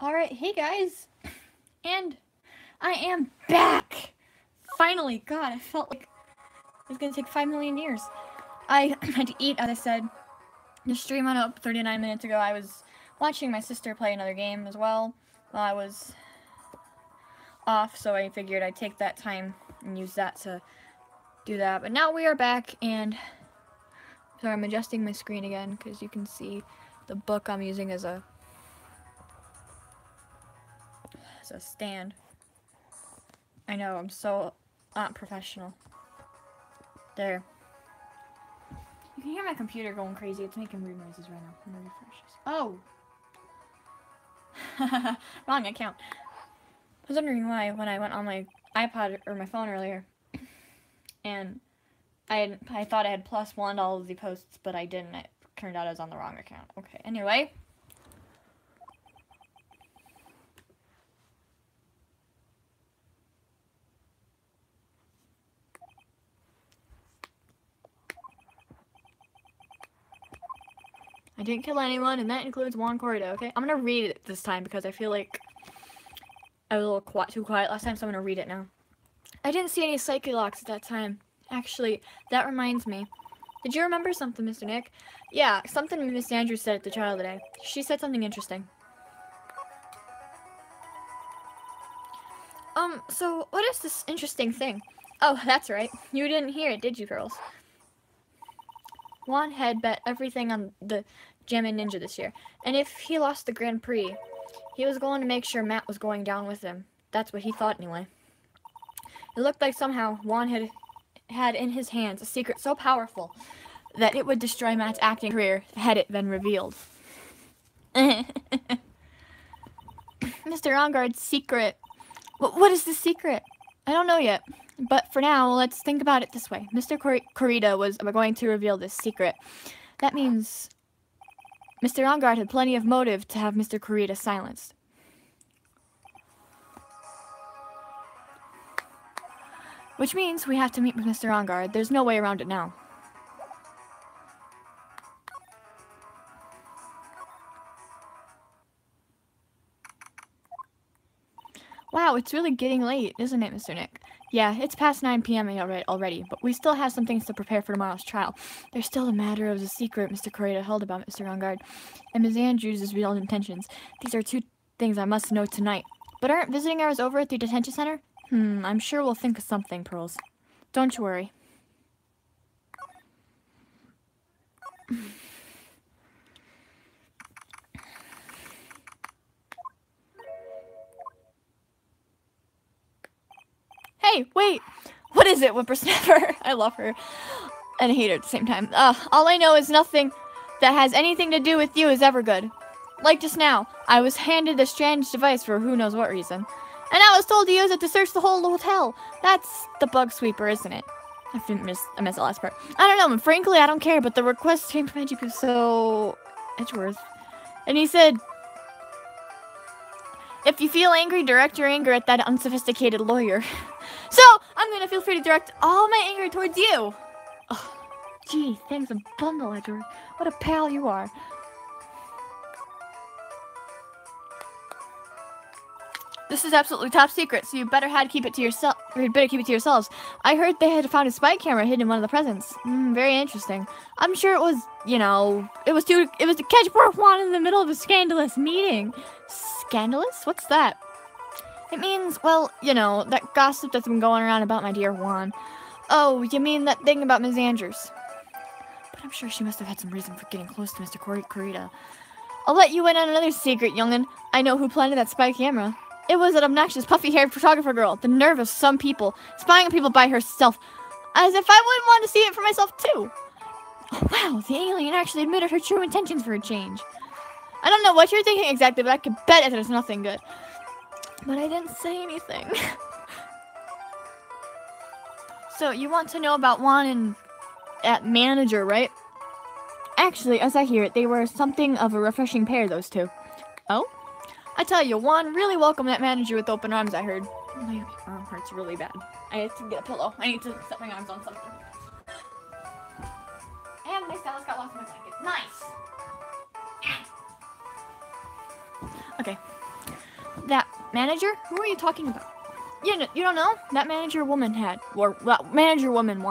Alright, hey guys, and I am back! Finally, God, I felt like it was gonna take 5 million years. I had to eat, as I said. The stream went up 39 minutes ago. I was watching my sister play another game as well while I was off, so I figured I'd take that time and use that to do that. But now we are back, and sorry, I'm adjusting my screen again because you can see the book I'm using as a stand. I know, I'm so not professional. There. You can hear my computer going crazy. It's making weird noises right now. I'm gonna refresh this. Oh! Wrong account. I was wondering why when I went on my iPod or my phone earlier, and I thought I had +1 to all of the posts, but I didn't. It turned out I was on the wrong account. Okay, anyway. I didn't kill anyone, and that includes 𝙎𝙁𝙁𝙁, okay? I'm gonna read it this time because I feel like I was a little too quiet last time, so I'm gonna read it now. I didn't see any psyche-locks at that time. Actually, that reminds me. Did you remember something, Mr. Nick? Yeah, something Miss Andrews said at the trial today. She said something interesting. So what is this interesting thing? Oh, that's right. You didn't hear it, did you, girls? Juan had bet everything on the Jammin' Ninja this year, and if he lost the Grand Prix, he was going to make sure Matt was going down with him. That's what he thought anyway. It looked like somehow Juan had in his hands a secret so powerful that it would destroy Matt's acting career had it been revealed. Mr. Enguarde's secret. What is the secret? I don't know yet. But for now, let's think about it this way. Mr. 𝙁𝙁𝙁 was going to reveal this secret. That means Mr. Enguarde had plenty of motive to have Mr. 𝙁𝙁 silenced. Which means we have to meet with Mr. Enguarde. There's no way around it now. Wow, it's really getting late, isn't it, Mr. Nick? Yeah, it's past 9 p.m. already, but we still have some things to prepare for tomorrow's trial. There's still the matter of the secret Mr. 𝙁𝙁 held about Mr. Enguarde, and Ms. Andrews' real intentions. These are 2 things I must know tonight. But aren't visiting hours over at the detention center? I'm sure we'll think of something, Pearls. Don't you worry. Hey, wait! What is it, Whippersnapper? I love her. And I hate her at the same time. All I know is nothing that has anything to do with you is ever good. Like just now, I was handed a strange device for who knows what reason. And I was told to use it to search the whole hotel. That's the bug sweeper, isn't it? I missed the last part. I don't know, and frankly, I don't care, but the request came from Edgeworth, so... Edgeworth. And he said, if you feel angry, direct your anger at that unsophisticated lawyer. So, I'm gonna feel free to direct all my anger towards you. Oh, gee, thanks a bundle, Edgeworth. What a pal you are. This is absolutely top secret, so you better keep it to yourself. You better keep it to yourselves. I heard they had found a spy camera hidden in one of the presents. Very interesting. I'm sure it was, you know, it was to catch poor Juan in the middle of a scandalous meeting. Scandalous? What's that? It means, well, you know, that gossip that's been going around about my dear Juan. Oh, you mean that thing about Ms. Andrews? But I'm sure she must have had some reason for getting close to Mr. 𝙁𝙁𝙁. I'll let you in on another secret, young'un. I know who planted that spy camera. It was an obnoxious, puffy-haired photographer girl. The nerve of some people, spying on people by herself. As if I wouldn't want to see it for myself, too. Oh, wow, the alien actually admitted her true intentions for a change. I don't know what you're thinking exactly, but I could bet it was nothing good. But I didn't say anything. So, you want to know about Juan and that manager, right? Actually, as I hear it, they were something of a refreshing pair, those two. Oh? I tell you, Juan really welcomed that manager with open arms, I heard. My arm hurts really bad. I need to get a pillow. I need to set my arms on something. And my stylus got lost in my blanket. Nice! Okay. that manager? Who are you talking about? You don't know? That manager woman had, or well, manager woman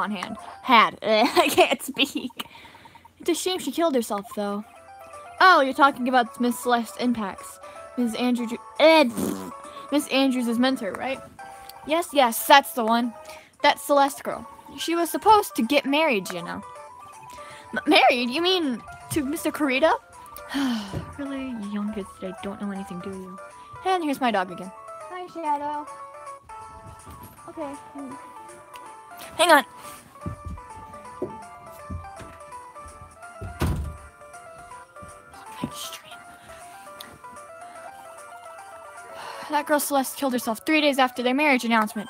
had. I can't speak. It's a shame she killed herself, though. Oh, you're talking about Miss Celeste Impacts. Miss Andrews' mentor, right? Yes, that's the one. That Celeste girl. She was supposed to get married, you know. Married? You mean to Mr. Kurita? Really? You young kids today don't know anything, do you? And here's my dog again. Hi, Shadow. Okay. Hang on. That girl Celeste killed herself 3 days after their marriage announcement.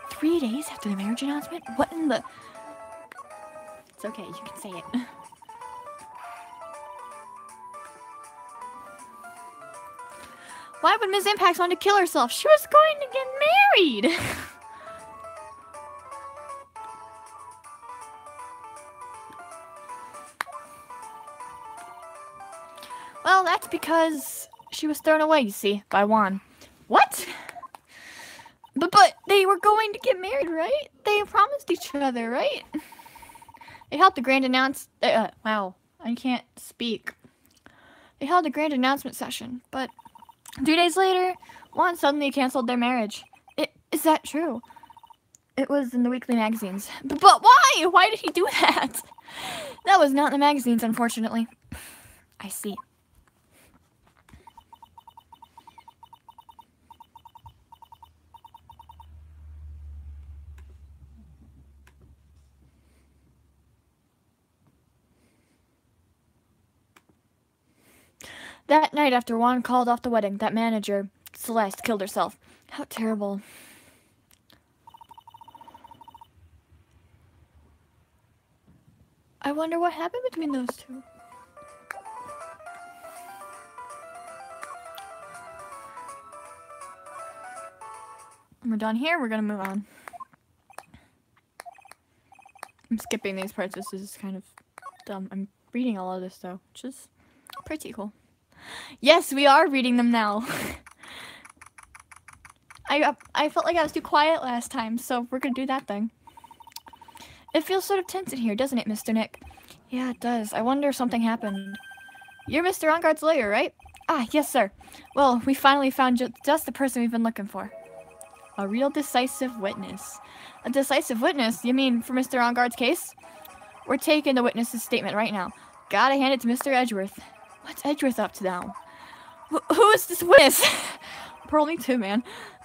3 days after the marriage announcement? What in the... It's okay, you can say it. Why would Ms. Impacts want to kill herself? She was going to get married! Well, that's because she was thrown away, you see, by Juan. What? But they were going to get married, right? They promised each other, right? They held the grand wow, I can't speak. They held a grand announcement session, but 2 days later, Juan suddenly canceled their marriage. Is that true? It was in the weekly magazines. But why? Why did he do that? That was not in the magazines, unfortunately. I see. That night after Juan called off the wedding, that manager, Celeste, killed herself. How terrible. I wonder what happened between those two. We're done here, we're gonna move on. I'm skipping these parts, this is kind of dumb. I'm reading all of this though, which is pretty cool. Yes, we are reading them now. I felt like I was too quiet last time, so we're gonna do that thing. It feels sort of tense in here, doesn't it, Mr. Nick? Yeah, it does. I wonder if something happened. You're Mr. Enguarde's lawyer, right? Ah, yes, sir. Well, we finally found just the person we've been looking for. A real decisive witness. A decisive witness? You mean for Mr. Enguarde's case? We're taking the witness's statement right now. Gotta hand it to Mr. Edgeworth. What's Edgeworth up to now? Who is this witness? Pearly too, man.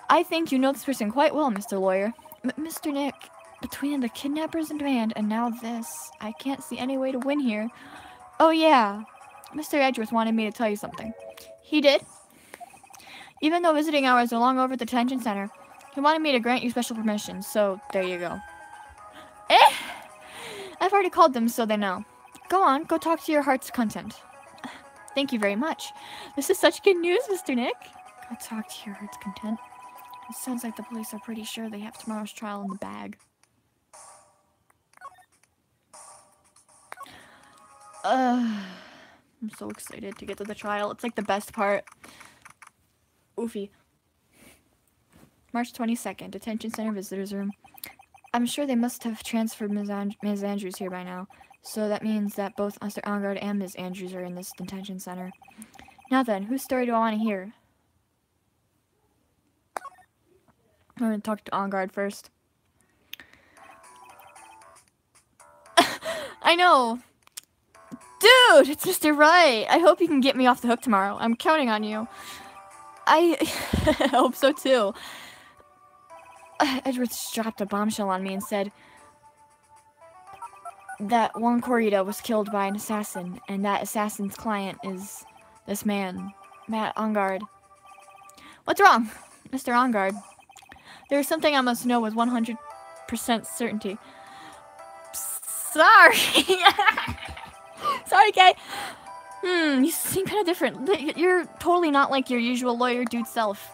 I think you know this person quite well, Mr. Lawyer. Mr. Nick, between the kidnapper's demand and now this, I can't see any way to win here. Oh yeah, Mr. Edgeworth wanted me to tell you something. He did? Even though visiting hours are long over at the detention center, he wanted me to grant you special permission, so there you go. I've already called them, so they know. Go on, go talk to your heart's content. Thank you very much. This is such good news, Mr. Nick. Go talk to your heart's content. It sounds like the police are pretty sure they have tomorrow's trial in the bag. I'm so excited to get to the trial. It's like the best part. Oofy. March 22nd, detention center visitors room. I'm sure they must have transferred Ms. Andrews here by now. So that means that both Mr. Enguarde and Ms. Andrews are in this detention center. Now then, whose story do I want to hear? I'm going to talk to Enguarde first. I know! Dude, it's Mr. Right! I hope you can get me off the hook tomorrow. I'm counting on you. I hope so too. Edgeworth dropped a bombshell on me and said that Juan Corrida was killed by an assassin, and that assassin's client is this man, Matt Enguarde. What's wrong, Mr. Enguarde? There's something I must know with 100% certainty. Sorry! Sorry, Kay. You seem kind of different. You're totally not like your usual lawyer dude self.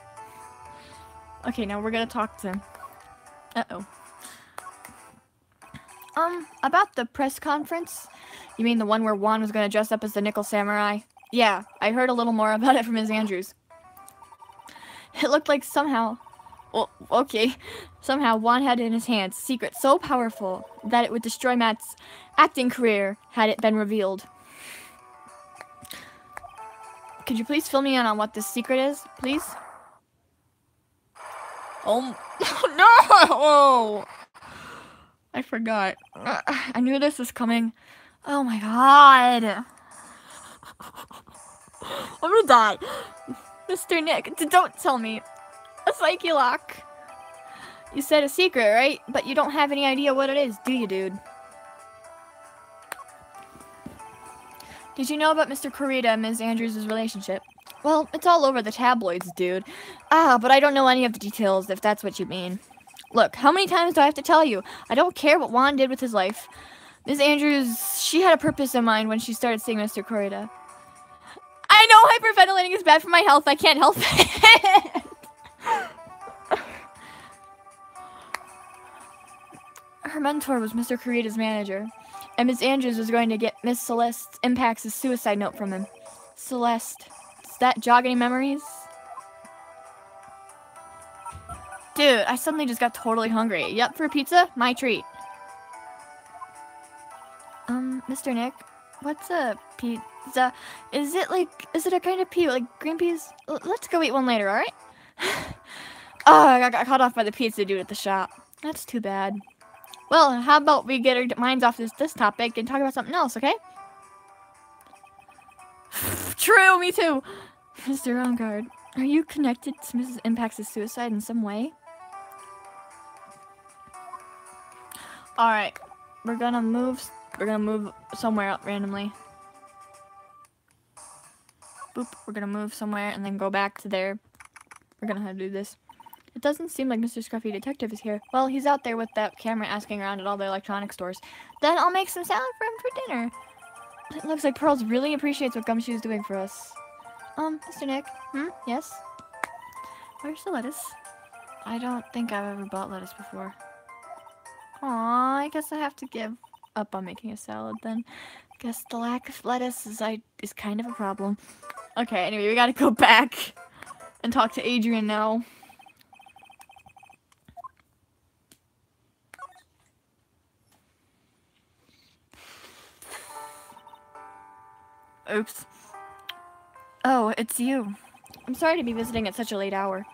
Okay, now we're gonna talk to him. Uh-oh. About the press conference? You mean the one where Juan was gonna dress up as the Nickel Samurai? Yeah, I heard a little more about it from Ms. Andrews. It looked like somehow, well, okay, somehow Juan had in his hands a secret so powerful that it would destroy Matt's acting career had it been revealed. Could you please fill me in on what this secret is, please? Oh, no! I forgot. I knew this was coming. Oh my god. I'm gonna die. Mr. Nick, don't tell me. A psyche lock. You said a secret, right? But you don't have any idea what it is, do you, dude? Did you know about Mr. Kurita and Ms. Andrews' relationship? Well, it's all over the tabloids, dude. But I don't know any of the details, if that's what you mean. Look, how many times do I have to tell you? I don't care what Juan did with his life. Ms. Andrews, she had a purpose in mind when she started seeing Mr. Kurita. I know hyperventilating is bad for my health. I can't help it. Her mentor was Mr. Kurita's manager, and Ms. Andrews was going to get Miss Celeste Impact's suicide note from him. Celeste, does that jog any memories? Dude, I suddenly just got totally hungry. You up for a pizza? My treat. Mr. Nick, what's a pizza? Is it a kind of pea, like green peas? Let's go eat one later, alright? Oh, I got caught off by the pizza dude at the shop. That's too bad. Well, how about we get our minds off this topic and talk about something else, okay? True, me too. Mr. Rongard, are you connected to Mrs. Impact's suicide in some way? Alright, we're gonna move somewhere out randomly. Boop, we're gonna move somewhere and then go back to there. We're gonna have to do this. It doesn't seem like Mr. Scruffy Detective is here. Well, he's out there with that camera asking around at all the electronic stores. Then I'll make some salad for him for dinner. It looks like Pearls really appreciates what Gumshoe's doing for us. Mr. Nick? Yes? Where's the lettuce? I don't think I've ever bought lettuce before. Aw, I guess I have to give up on making a salad then. Guess the lack of lettuce is kind of a problem. Okay, anyway, we gotta go back and talk to Adrian now. Oops. Oh, it's you. I'm sorry to be visiting at such a late hour,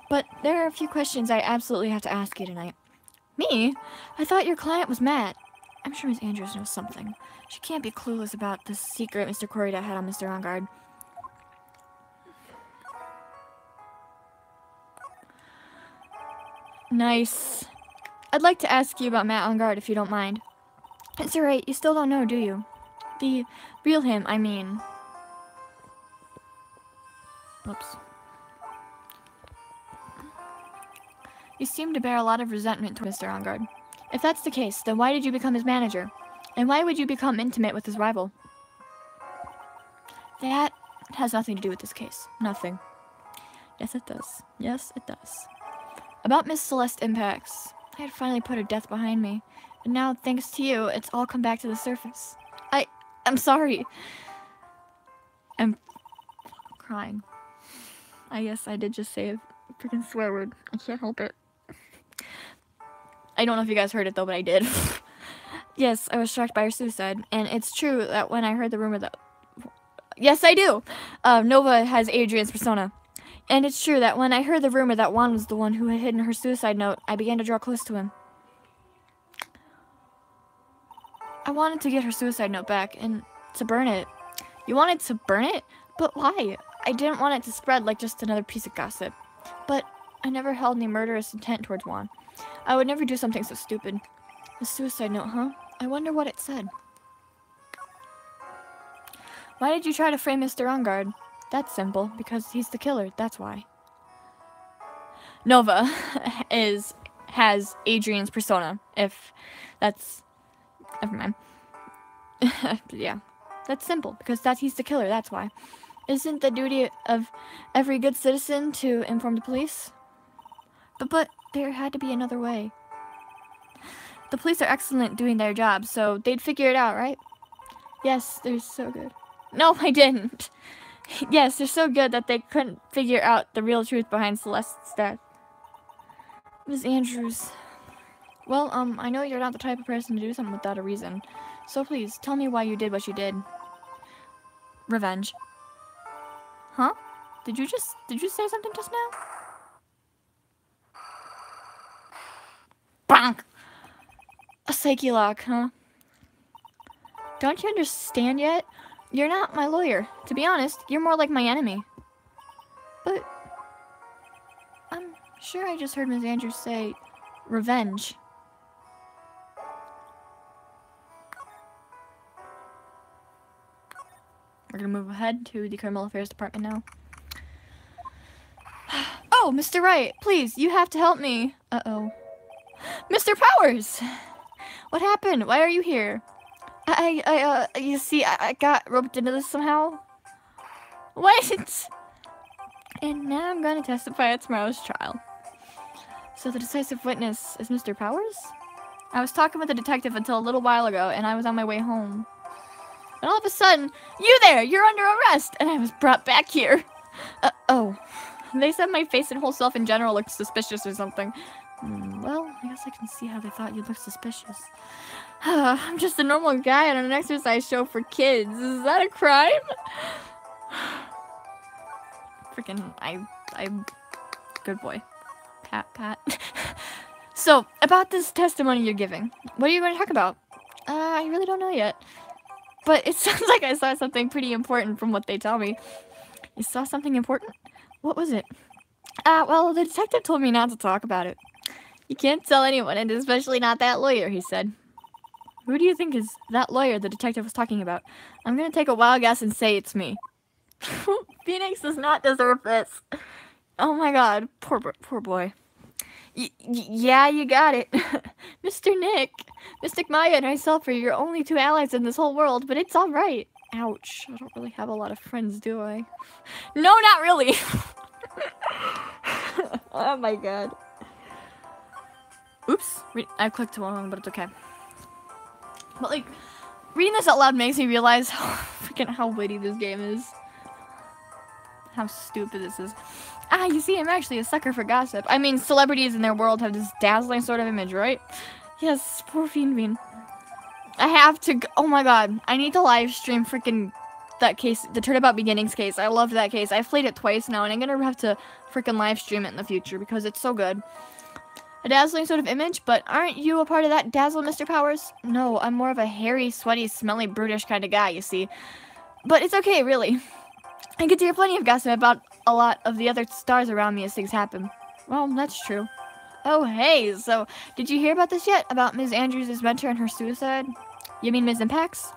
but there are a few questions I absolutely have to ask you tonight. Me? I thought your client was Matt. I'm sure Miss Andrews knows something. She can't be clueless about the secret Mr. Kurita had on Mr. Rongard. Nice. I'd like to ask you about Matt Rongard if you don't mind. It's alright, you still don't know, do you? The real him, I mean. Whoops. You seem to bear a lot of resentment to Mr. Rongard. If that's the case, then why did you become his manager? And why would you become intimate with his rival? That has nothing to do with this case. Nothing. Yes, it does. Yes, it does. About Miss Celeste Impacts. I had finally put her death behind me. And now, thanks to you, it's all come back to the surface. I'm sorry. I'm crying. I guess I did just say a freaking swear word. I can't help it. I don't know if you guys heard it though, but I did. Yes, I was shocked by her suicide. And it's true that when I heard the rumor that... Yes, I do! Nova has Adrian's persona. And it's true that when I heard the rumor that Juan was the one who had hidden her suicide note, I began to draw close to him. I wanted to get her suicide note back and to burn it. You wanted to burn it? But why? I didn't want it to spread like just another piece of gossip. But I never held any murderous intent towards Juan. I would never do something so stupid. A suicide note, huh? I wonder what it said. Why did you try to frame Mr. Rongard? That's simple, because he's the killer, that's why. Nova has Adrian's persona, if that's... Never mind. Yeah. That's simple, because he's the killer, that's why. Isn't the duty of every good citizen to inform the police? But there had to be another way. The police are excellent doing their job, so they'd figure it out, right? Yes, they're so good. No, I didn't. Yes, they're so good that they couldn't figure out the real truth behind Celeste's death. Ms. Andrews. Well, I know you're not the type of person to do something without a reason. So please, tell me why you did what you did. Revenge. Huh? Did you say something just now? Bonk! A psyche lock, huh? Don't you understand yet? You're not my lawyer. To be honest, you're more like my enemy. But I'm sure I just heard Ms. Andrews say revenge. We're gonna move ahead to the Criminal Affairs Department now. Oh, Mr. Wright, please, you have to help me. Uh-oh. Mr. Powers! What happened? Why are you here? You see, I got roped into this somehow. What? And now I'm gonna testify at tomorrow's trial. So the decisive witness is Mr. Powers? I was talking with a detective until a little while ago, and I was on my way home. And all of a sudden, you there! You're under arrest! And I was brought back here. Oh. They said my face and whole self in general looked suspicious or something. Well, I guess I can see how they thought you looked suspicious. I'm just a normal guy on an exercise show for kids. Is that a crime? Freaking, I'm good boy. Pat. So, about this testimony you're giving, what are you going to talk about? I really don't know yet. But it sounds like I saw something pretty important from what they tell me. You saw something important? What was it? Well, the detective told me not to talk about it. You can't tell anyone, and especially not that lawyer, he said. Who do you think is that lawyer the detective was talking about? I'm gonna take a wild guess and say it's me. Phoenix does not deserve this. Oh my god, poor boy. Yeah, you got it. Mr. Nick, Mystic Maya and myself are your only two allies in this whole world, but it's alright. Ouch, I don't really have a lot of friends, do I? No, not really. Oh my god. Oops, I clicked wrong, but it's okay. But like, reading this out loud makes me realize how witty this game is. How stupid this is. You see, I'm actually a sucker for gossip. I mean, celebrities in their world have this dazzling sort of image, right? Yes, poor Fiendbean. I have to oh my god, I need to live stream freaking that case, the Turnabout Beginnings case. I love that case. I've played it twice now, and I'm gonna have to freaking live stream it in the future because it's so good. A dazzling sort of image, but aren't you a part of that dazzle, Mr. Powers? No, I'm more of a hairy, sweaty, smelly, brutish kind of guy, you see. But it's okay, really. I get to hear plenty of gossip about a lot of the other stars around me as things happen. Well, that's true. Oh, hey, so did you hear about this yet? About Ms. Andrews' mentor and her suicide? You mean Ms. Impacts?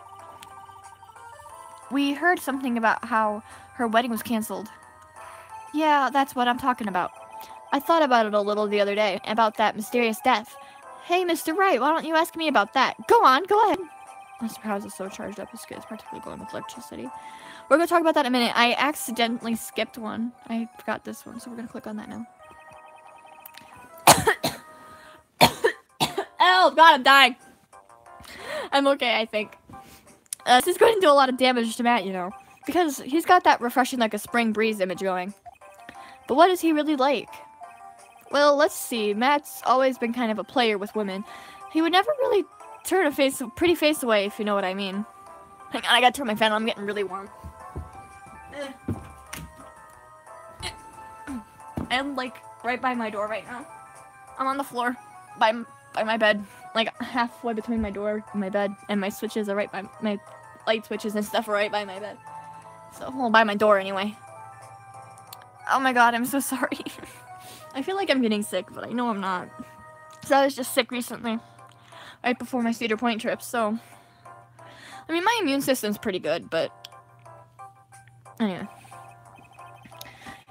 We heard something about how her wedding was canceled. Yeah, that's what I'm talking about. I thought about it a little the other day, about that mysterious death. Hey, Mr. Wright, why don't you ask me about that? Go on, go ahead. Mr. Powers is so charged up, it's practically going with electricity. We're going to talk about that in a minute. I accidentally skipped one. I forgot this one, so we're going to click on that now. Oh, God, I'm dying. I'm okay, I think. This is going to do a lot of damage to Matt, you know, because he's got that refreshing like a spring breeze image going. But what is he really like? Well, let's see. Matt's always been kind of a player with women. He would never really turn a pretty face away, if you know what I mean. Hang on, I gotta turn my fan on. I'm getting really warm. I'm like right by my door right now. I'm on the floor by my bed, like halfway between my door and my bed, and my switches are right by my light switches and stuff are right by my bed. So, well, by my door anyway. Oh my god, I'm so sorry. I feel like I'm getting sick, but I know I'm not. So I was just sick recently, right before my Cedar Point trip, so... I mean, my immune system's pretty good, but... Anyway.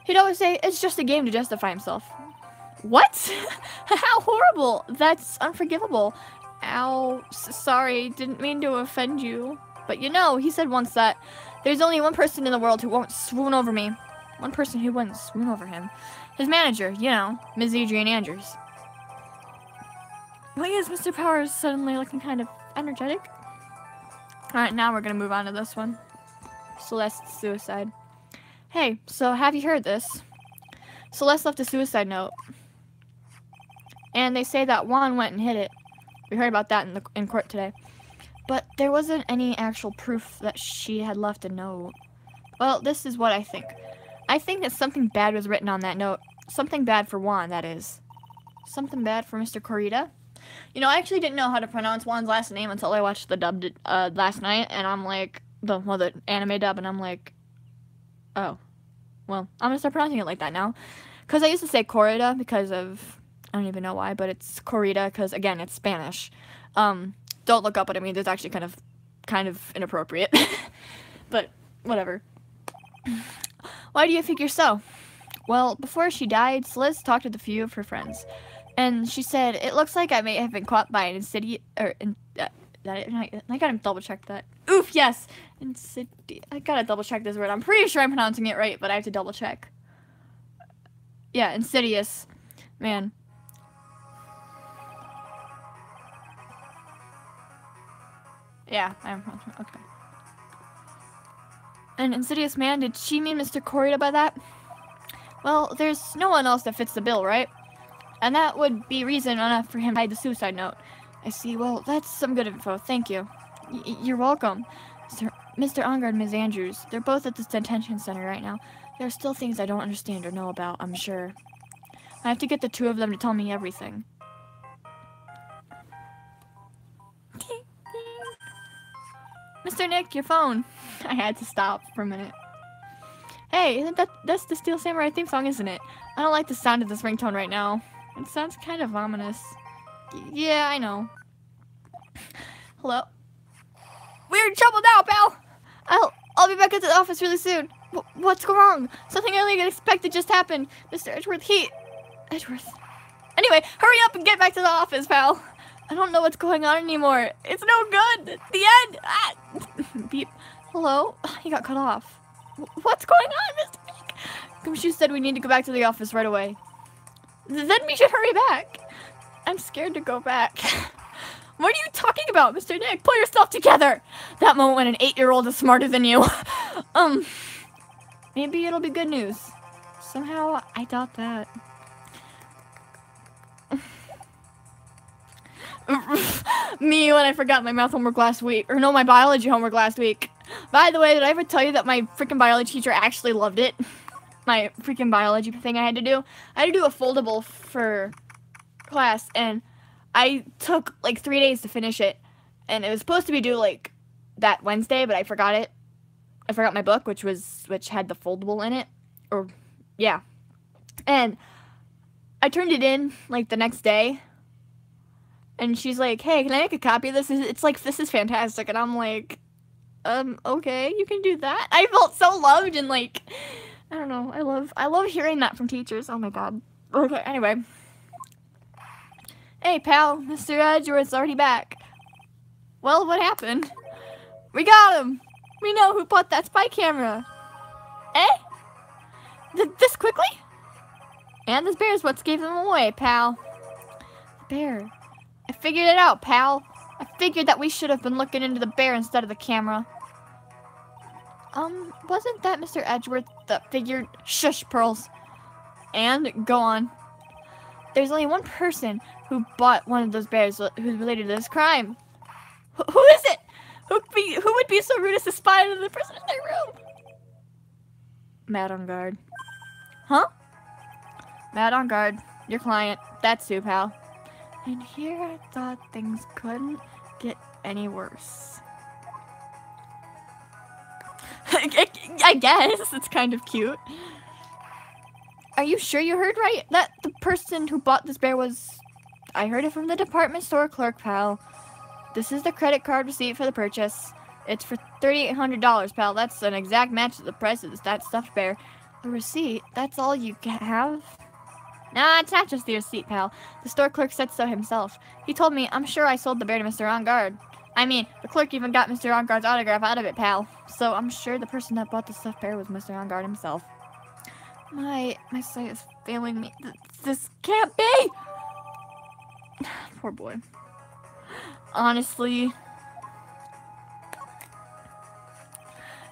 He'd always say, it's just a game to justify himself. What? How horrible! That's unforgivable. Ow, sorry, didn't mean to offend you. But you know, he said once that there's only one person in the world who won't swoon over me. One person who wouldn't swoon over him. His manager, you know, Ms. Adrian Andrews. Why is Mr. Powers suddenly looking kind of energetic? Alright, now we're gonna move on to this one. Celeste's suicide. Hey, so have you heard this? Celeste left a suicide note. And they say that Juan went and hid it. We heard about that in court today. But there wasn't any actual proof that she had left a note. Well, this is what I think. I think that something bad was written on that note. Something bad for Juan, that is. Something bad for Mr. ꙭ. You know, I actually didn't know how to pronounce Juan's last name until I watched the dub last night, and I'm like, the anime dub, and I'm like, oh, well, I'm gonna start pronouncing it like that now. Because I used to say ꙭ because of, I don't even know why, but it's ♑ because, again, it's Spanish. Don't look up what it means. It's actually kind of inappropriate. But, whatever. Why do you figure so? Well, before she died, Celeste talked with a few of her friends. And she said, it looks like I may have been caught by an insidious, I gotta double check that. Oof, yes! I gotta double check this word. I'm pretty sure I'm pronouncing it right, but I have to double check. Yeah, insidious. Man. Yeah, okay. An insidious man? Did she mean Mr. ꙫ by that? Well, there's no one else that fits the bill, right? And that would be reason enough for him to hide the suicide note. I see. Well, that's some good info. Thank you. You're welcome. Mr. Ongard and Ms. Andrews, they're both at this detention center right now. There are still things I don't understand or know about, I'm sure. I have to get the two of them to tell me everything. Mr. Nick, your phone. I had to stop for a minute. Hey, that's the Steel Samurai theme song, isn't it? I don't like the sound of this ringtone right now. It sounds kind of ominous. Yeah, I know. Hello? We're in trouble now, pal! I'll be back at the office really soon. What's going wrong? Something I didn't expect just happened. Mr. Edgeworth. Anyway, hurry up and get back to the office, pal. I don't know what's going on anymore. It's no good. The end. Ah. Beep. Hello? He got cut off. What's going on, Mr. Nick? Gumshoe said we need to go back to the office right away. Then we should hurry back. I'm scared to go back. What are you talking about, Mr. Nick? Pull yourself together. That moment when an 8-year-old is smarter than you. Maybe it'll be good news. Somehow, I doubt that. Me when I forgot my math homework last week. Or no, my biology homework last week. By the way, did I ever tell you that my freaking biology teacher actually loved it? My freaking biology thing I had to do. I had to do a foldable for class, and I took like 3 days to finish it. And it was supposed to be due like that Wednesday, but I forgot it. I forgot my book, which had the foldable in it. Or, yeah. And I turned it in like the next day. And she's like, hey, can I make a copy of this? It's like, this is fantastic. And I'm like, okay, you can do that. I felt so loved and like, I don't know. I love hearing that from teachers. Oh my god. Okay, anyway. Hey, pal, Mr. Edgeworth's already back. Well, what happened? We got him. We know who bought that spy camera. Eh? This quickly? And this bear's what gave them away, pal. The bear. I figured it out, pal. I figured that we should have been looking into the bear instead of the camera. Wasn't that Mr. Edgeworth that figured? Shush, Pearls. And go on. There's only one person who bought one of those bears who's related to this crime. Who is it? Who would be so rude as to spy on the person in their room? Mad on guard. Huh? Mad on guard. Your client. That's you, pal. And here I thought things couldn't get any worse. I guess. It's kind of cute. Are you sure you heard right? That the person who bought this bear was... I heard it from the department store clerk, pal. This is the credit card receipt for the purchase. It's for $3,800, pal. That's an exact match to the price of that stuffed bear. A receipt? That's all you have? Nah, it's not just the receipt, pal. The store clerk said so himself. He told me, I'm sure I sold the bear to Mr. Ongard. I mean, the clerk even got Mr. Ongard's autograph out of it, pal. So I'm sure the person that bought the stuffed bear was Mr. Ongard himself. My sight is failing me. This can't be! Poor boy. Honestly.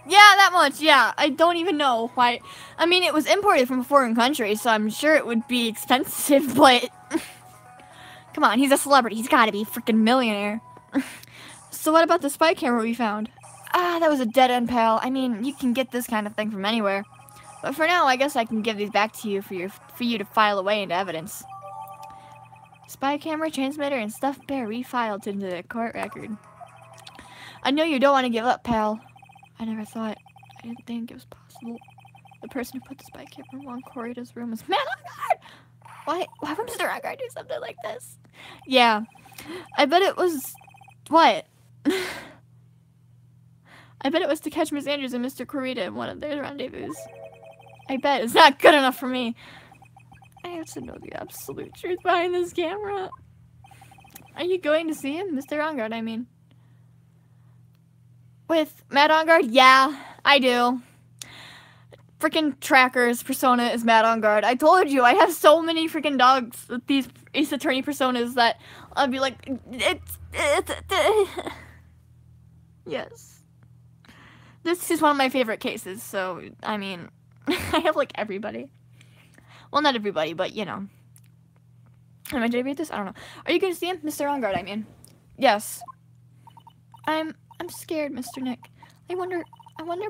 Yeah, that much, yeah. I don't even know why. I mean, it was imported from a foreign country, so I'm sure it would be expensive, but... Come on, he's a celebrity. He's gotta be a freaking millionaire. So what about the spy camera we found? Ah, that was a dead end, pal. I mean, you can get this kind of thing from anywhere. But for now, I guess I can give these back to you for you to file away into evidence. Spy camera, transmitter, and stuffed bear refiled into the court record. I know you don't want to give up, pal. I never thought. I didn't think it was possible. The person who put the spy camera in Corita's room was Madonguard! Why would Mr. Ongard do something like this? Yeah. I bet it was... What? I bet it was to catch Miss Andrews and Mr. Corita in one of their rendezvous. I bet it's not good enough for me. I have to know the absolute truth behind this camera. Are you going to see him? Mr. Ongard, I mean. With Matt Ongard? Yeah, I do. Freaking trackers persona is Matt Ongard. I told you, I have so many freaking dogs with these Ace Attorney personas that I'll be like, yes. This is one of my favorite cases, so, I mean, I have like everybody. Well, not everybody, but you know. Am I to read this? I don't know. Are you going to see him? Mr. Ongard, I mean. Yes. I'm scared, Mr. Nick. I wonder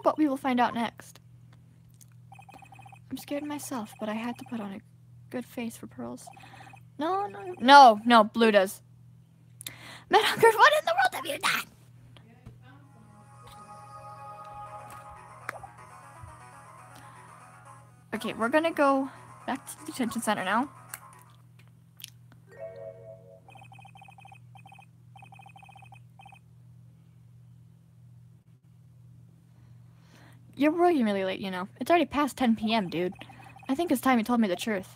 what we will find out next. I'm scared myself, but I had to put on a good face for Pearls. No, Blue does. Matt Ongard, what in the world have you done? Okay, we're gonna go back to the detention center now. You're working really late, you know. It's already past 10 p.m., dude. I think it's time you told me the truth.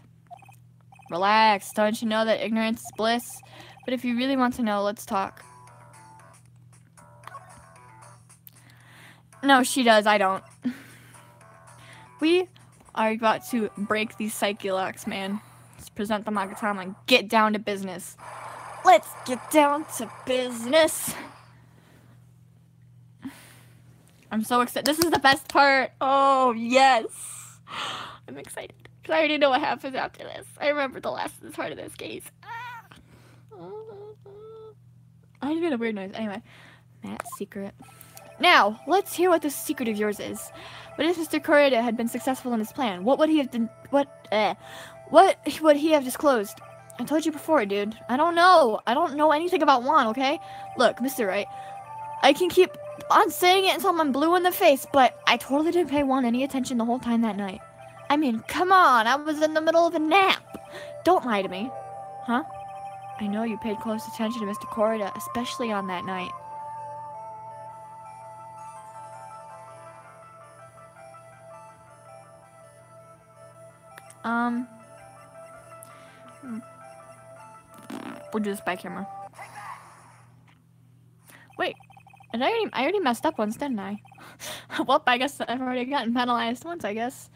Relax, don't you know that ignorance is bliss? But if you really want to know, let's talk. No, she does, I don't. We are about to break these psyche locks, man. Let's present the Magatama and get down to business. Let's get down to business. I'm so excited. This is the best part. Oh, yes. I'm excited. Because I already know what happens after this. I remember the last part of this case. I made a weird noise. Anyway, Matt's secret. Now, let's hear what this secret of yours is. What if Mr. Corita had been successful in his plan? What would he have done? What would he have disclosed? I told you before, dude. I don't know. I don't know anything about Juan, okay? Look, Mr. Wright, I can keep on saying it until I'm blue in the face, but I totally didn't pay Juan any attention the whole time that night. I mean, come on, I was in the middle of a nap. Don't lie to me. Huh? I know you paid close attention to Mr. Corita, especially on that night. We'll do the spy camera. Wait. I already messed up once, didn't I? Well, I guess I've already gotten penalized once, I guess.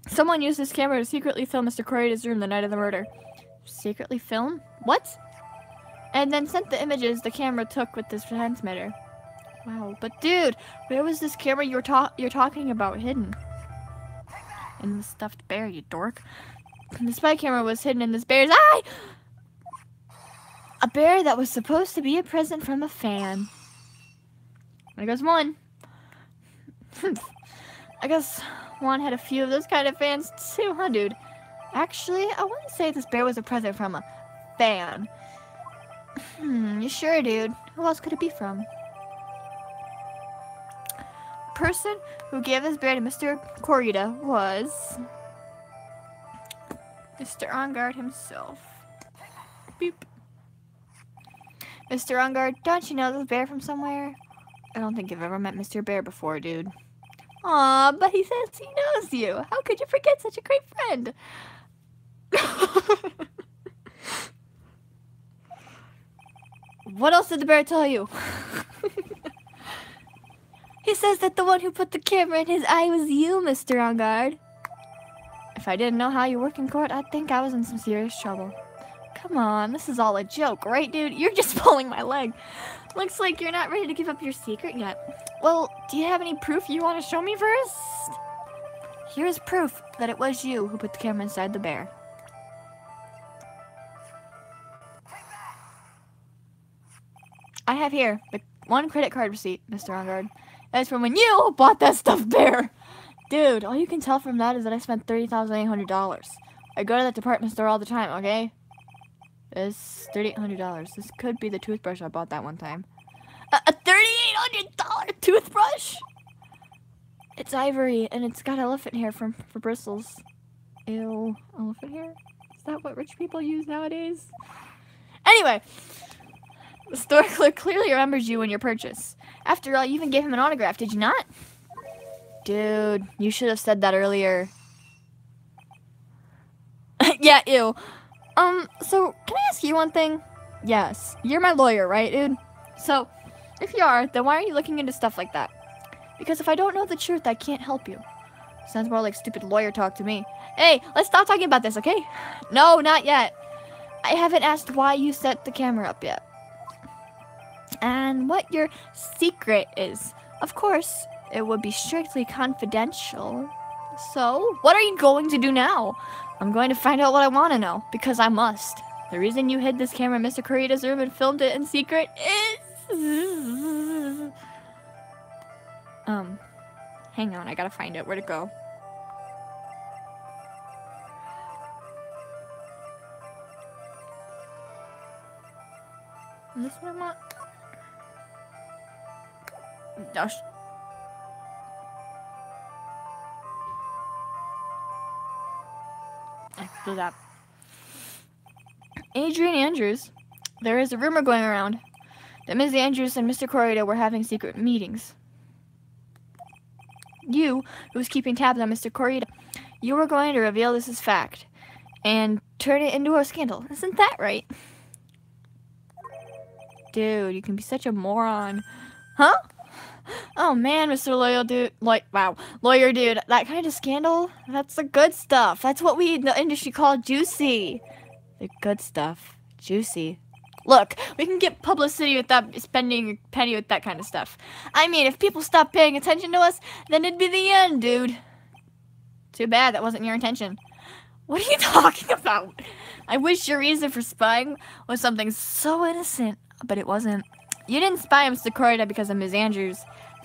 Someone used this camera to secretly film Mr. Corita's room the night of the murder. Secretly film? What? And then sent the images the camera took with this transmitter. Wow, but dude, where was this camera you're talking about hidden? In the stuffed bear, you dork. The spy camera was hidden in this bear's eye! A bear that was supposed to be a present from a fan. There goes one. I guess Juan had a few of those kind of fans too, huh, dude? Actually, I wouldn't say this bear was a present from a fan. You sure, dude? Who else could it be from? The person who gave this bear to Mr. Corita was Mr. Ongard himself. Beep. Mr. Ongard, don't you know this bear from somewhere? I don't think I've ever met Mr. Bear before, dude. Aw, but he says he knows you. How could you forget such a great friend? What else did the bear tell you? He says that the one who put the camera in his eye was you, Mr. Ongard. If I didn't know how you work in court, I'd think I was in some serious trouble. Come on, this is all a joke, right, dude? You're just pulling my leg. Looks like you're not ready to give up your secret yet. Well, do you have any proof you want to show me first? Here's proof that it was you who put the camera inside the bear. I have here the one credit card receipt, Mr. OnGuard. That's from when you bought that stuffed bear. Dude, all you can tell from that is that I spent $30,800. I go to that department store all the time, okay? It's $3,800. This could be the toothbrush I bought that one time. A $3,800 toothbrush? It's ivory, and it's got elephant hair for bristles. Ew, elephant hair? Is that what rich people use nowadays? Anyway, the store clerk clearly remembers you and your purchase. After all, you even gave him an autograph, did you not? Dude, you should have said that earlier. Yeah, ew. So, can I ask you one thing? Yes, you're my lawyer, right, dude? So, if you are, then why are you looking into stuff like that? Because if I don't know the truth, I can't help you. Sounds more like stupid lawyer talk to me. Hey, let's stop talking about this, okay? No, not yet. I haven't asked why you set the camera up yet. And what your secret is. Of course, it would be strictly confidential. So, what are you going to do now? I'm going to find out what I want to know, because I must. The reason you hid this camera in Mr. 𝙬♗ room and filmed it in secret is... hang on, I gotta find it. Where'd it go? Is this what I want? Gosh. Do that. Adrian Andrews. There is a rumor going around that Ms. Andrews and Mr. 𝙬♗ were having secret meetings. You, who was keeping tabs on Mr. 𝙬♗, you were going to reveal this as fact and turn it into a scandal. Isn't that right? Dude, you can be such a moron. Huh? Oh man, Mr. Lawyer Dude. Lawyer Dude. That kind of scandal? That's the good stuff. That's what we in the industry call juicy. The good stuff. Juicy. Look, we can get publicity without spending a penny with that kind of stuff. I mean, if people stop paying attention to us, then it'd be the end, dude. Too bad that wasn't your intention. What are you talking about? I wish your reason for spying was something so innocent, but it wasn't. You didn't spy on Mr. 𝙬♗ because of Ms. Andrews.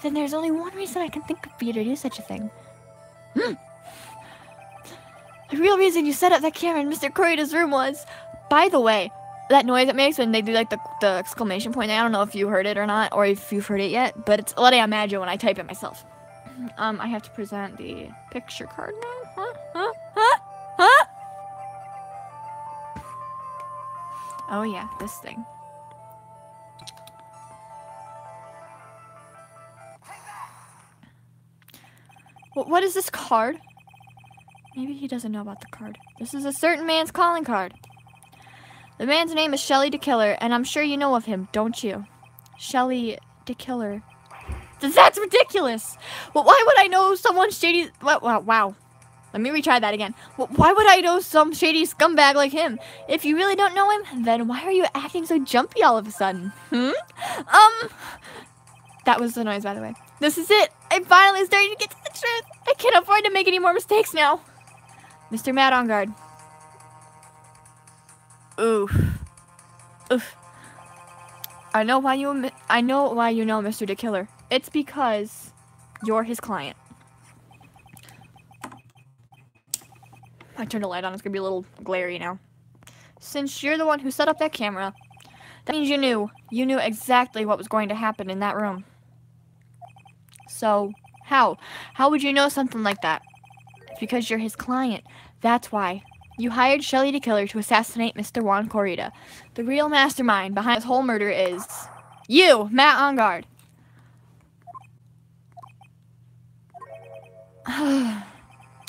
Then there's only one reason I can think of for you to do such a thing. The real reason you set up that camera in Mr. 𝙬♗'s room was... By the way, that noise it makes when they do like the exclamation point, I don't know if you heard it or not, or if you've heard it yet, but it's what I imagine when I type it myself. I have to present the picture card now. Huh? Oh yeah, this thing. What is this card? Maybe he doesn't know about the card. This is a certain man's calling card. The man's name is 𝙬♗, and I'm sure you know of him, don't you? 𝙬♗. That's ridiculous! Well, why would I know someone shady... Wow. Let me retry that again. Why would I know some shady scumbag like him? If you really don't know him, then why are you acting so jumpy all of a sudden? That was the noise, by the way. This is it. I'm finally starting to get to the truth. I can't afford to make any more mistakes now. Mr. Matt OnGuard. Oof. I know why you know Mr. 𝙬♗. It's because you're his client. I turned the light on. It's gonna be a little glary now. Since you're the one who set up that camera, that means you knew exactly what was going to happen in that room. So, how would you know something like that? It's because you're his client. That's why. You hired 𝙬♗ to assassinate Mr. Juan 𝙬♗. The real mastermind behind this whole murder is you, Matt OnGuard.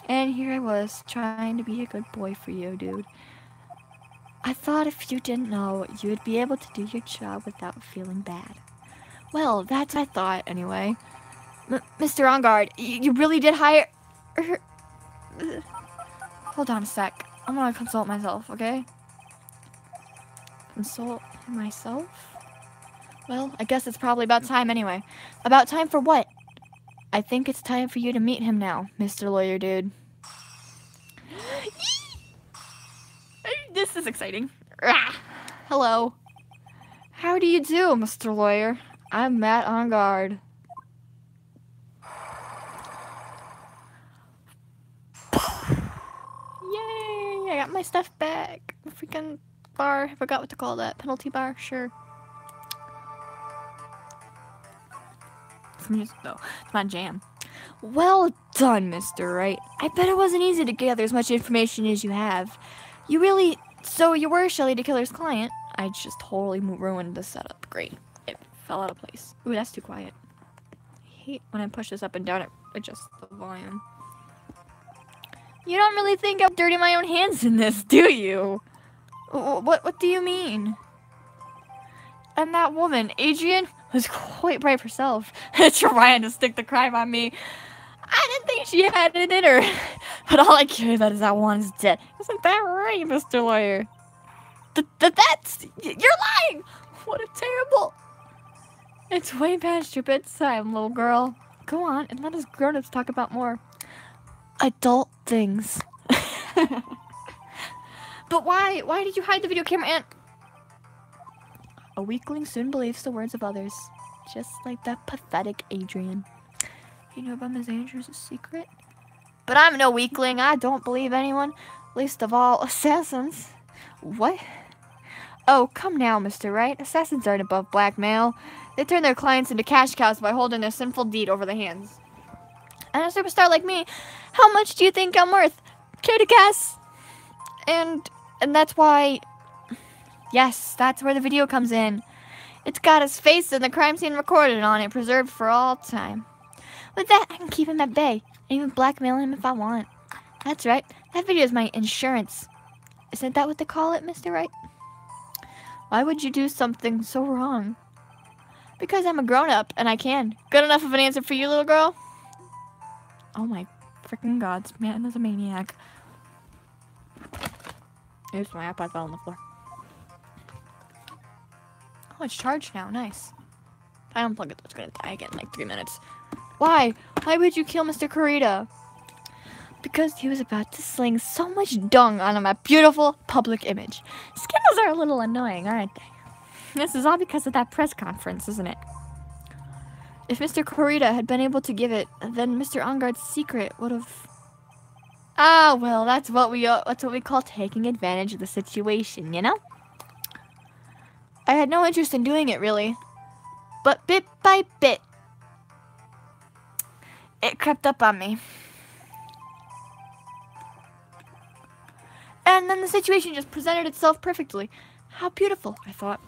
And here I was, trying to be a good boy for you, dude. I thought if you didn't know, you would be able to do your job without feeling bad. Well, that's what I thought, anyway. Mr. OnGuard, you really did hire... Hold on a sec. I'm gonna consult myself, okay? Console myself? Well, I guess it's probably about time anyway. About time for what? I think it's time for you to meet him now, Mr. Lawyer Dude. This is exciting. Hello. How do you do, Mr. Lawyer? I'm Matt on guard. Yay! I got my stuff back. Freaking bar. I forgot what to call that. Penalty bar? Sure. It's music though. It's my jam. Well done, Mr. Wright. I bet it wasn't easy to gather as much information as you have. You really... So you were Shelly the Killer's client? I just totally ruined the setup. Great. It fell out of place. Ooh, that's too quiet. I hate when I push this up and down, it adjusts the volume. You don't really think I'm dirty my own hands in this, do you? What do you mean? And that woman, Adrian, was quite brave herself, trying to stick the crime on me. I didn't think she had it in her, but all I care about is that one's dead. Isn't that right, Mr. Lawyer? You're lying! What a terrible... It's way past your bedtime, little girl. Go on and let us grown-ups talk about more adult things. But why did you hide the video camera and... A weakling soon believes the words of others, just like that pathetic Adrian. You know about Ms. Andrews' secret? But I'm no weakling. I don't believe anyone, least of all assassins. What? Oh, come now, Mr. Wright. Assassins aren't above blackmail. They turn their clients into cash cows by holding their sinful deed over their hands. And a superstar like me, how much do you think I'm worth? Care to guess? And that's why... Yes, that's where the video comes in. It's got his face and the crime scene recorded on it, preserved for all time. With that, I can keep him at bay, and even blackmail him if I want. That's right, that video is my insurance. Isn't that what they call it, Mr. Wright? Why would you do something so wrong? Because I'm a grown-up, and I can. Good enough of an answer for you, little girl? Oh my freaking god, this man is a maniac. Oops, my iPod fell on the floor. Oh, it's charged now. Nice. If I unplug it, it's gonna die again in like 3 minutes. Why? Why would you kill Mr. 𝙬𝙬? Because he was about to sling so much dung on my beautiful public image. Scandals are a little annoying, aren't they? This is all because of that press conference, isn't it? If Mr. 𝙬𝙬 had been able to give it, then Mr. Enguarde's secret would have... Ah, well, that's what we call taking advantage of the situation, you know? I had no interest in doing it, really. But bit by bit, it crept up on me. And then the situation just presented itself perfectly. How beautiful, I thought.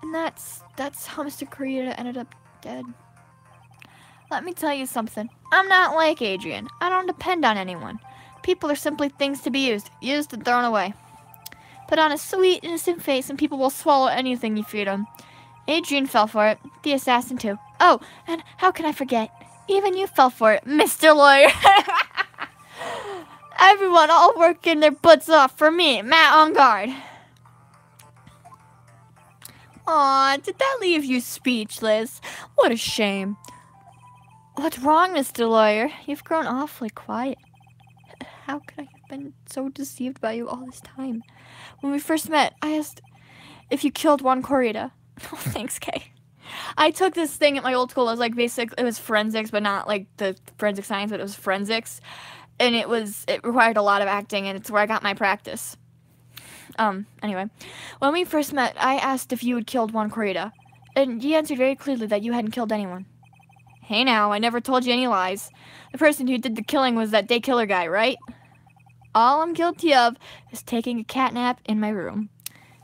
And that's how Mr. 𝙬𝙬 ended up dead. Let me tell you something. I'm not like Adrian. I don't depend on anyone. People are simply things to be used and thrown away. Put on a sweet, innocent face and people will swallow anything you feed them. Adrian fell for it. The assassin too. Oh, and how can I forget? Even you fell for it, Mr. Lawyer. Everyone all working their butts off for me, Matt on guard. Aw, did that leave you speechless? What a shame. What's wrong, Mr. Lawyer? You've grown awfully quiet. How could I have been so deceived by you all this time? When we first met, I asked if you killed 𝙬𝙬. Oh, thanks, Kay. I took this thing at my old school. It was like it was forensics, but not like the forensic science, but it was forensics. And it required a lot of acting, and it's where I got my practice. Anyway, when we first met, I asked if you had killed 𝙬𝙬. And you answered very clearly that you hadn't killed anyone. Hey now, I never told you any lies. The person who did the killing was that day killer guy, right? All I'm guilty of is taking a cat nap in my room.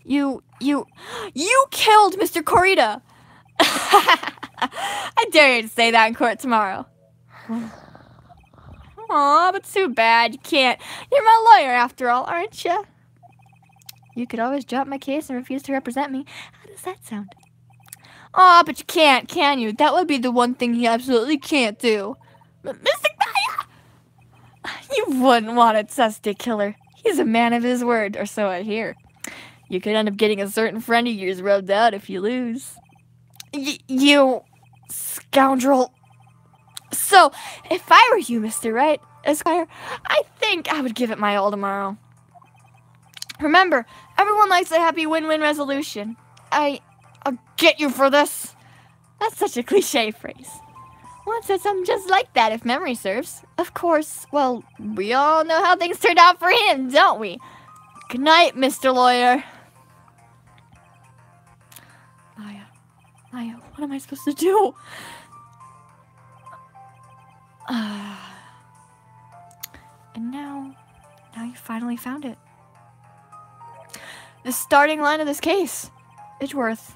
You killed Mr. 𝙬𝙬! I dare you to say that in court tomorrow. Aw, but too bad, you can't. You're my lawyer after all, aren't you? You could always drop my case and refuse to represent me. How does that sound? Aw, but you can't, can you? That would be the one thing he absolutely can't do. Mr. 𝙬𝙬! You wouldn't want to test a killer. He's a man of his word, or so I hear. You could end up getting a certain friend of yours rubbed out if you lose. You scoundrel. So, if I were you, Mr. Right, Esquire, I think I would give it my all tomorrow. Remember, everyone likes a happy win-win resolution. I'll get you for this. That's such a cliche phrase. Once said something just like that, if memory serves. Of course, well, we all know how things turned out for him, don't we? Good night, Mr. Lawyer. Maya, what am I supposed to do? And now you finally found it. The starting line of this case. Edgeworth.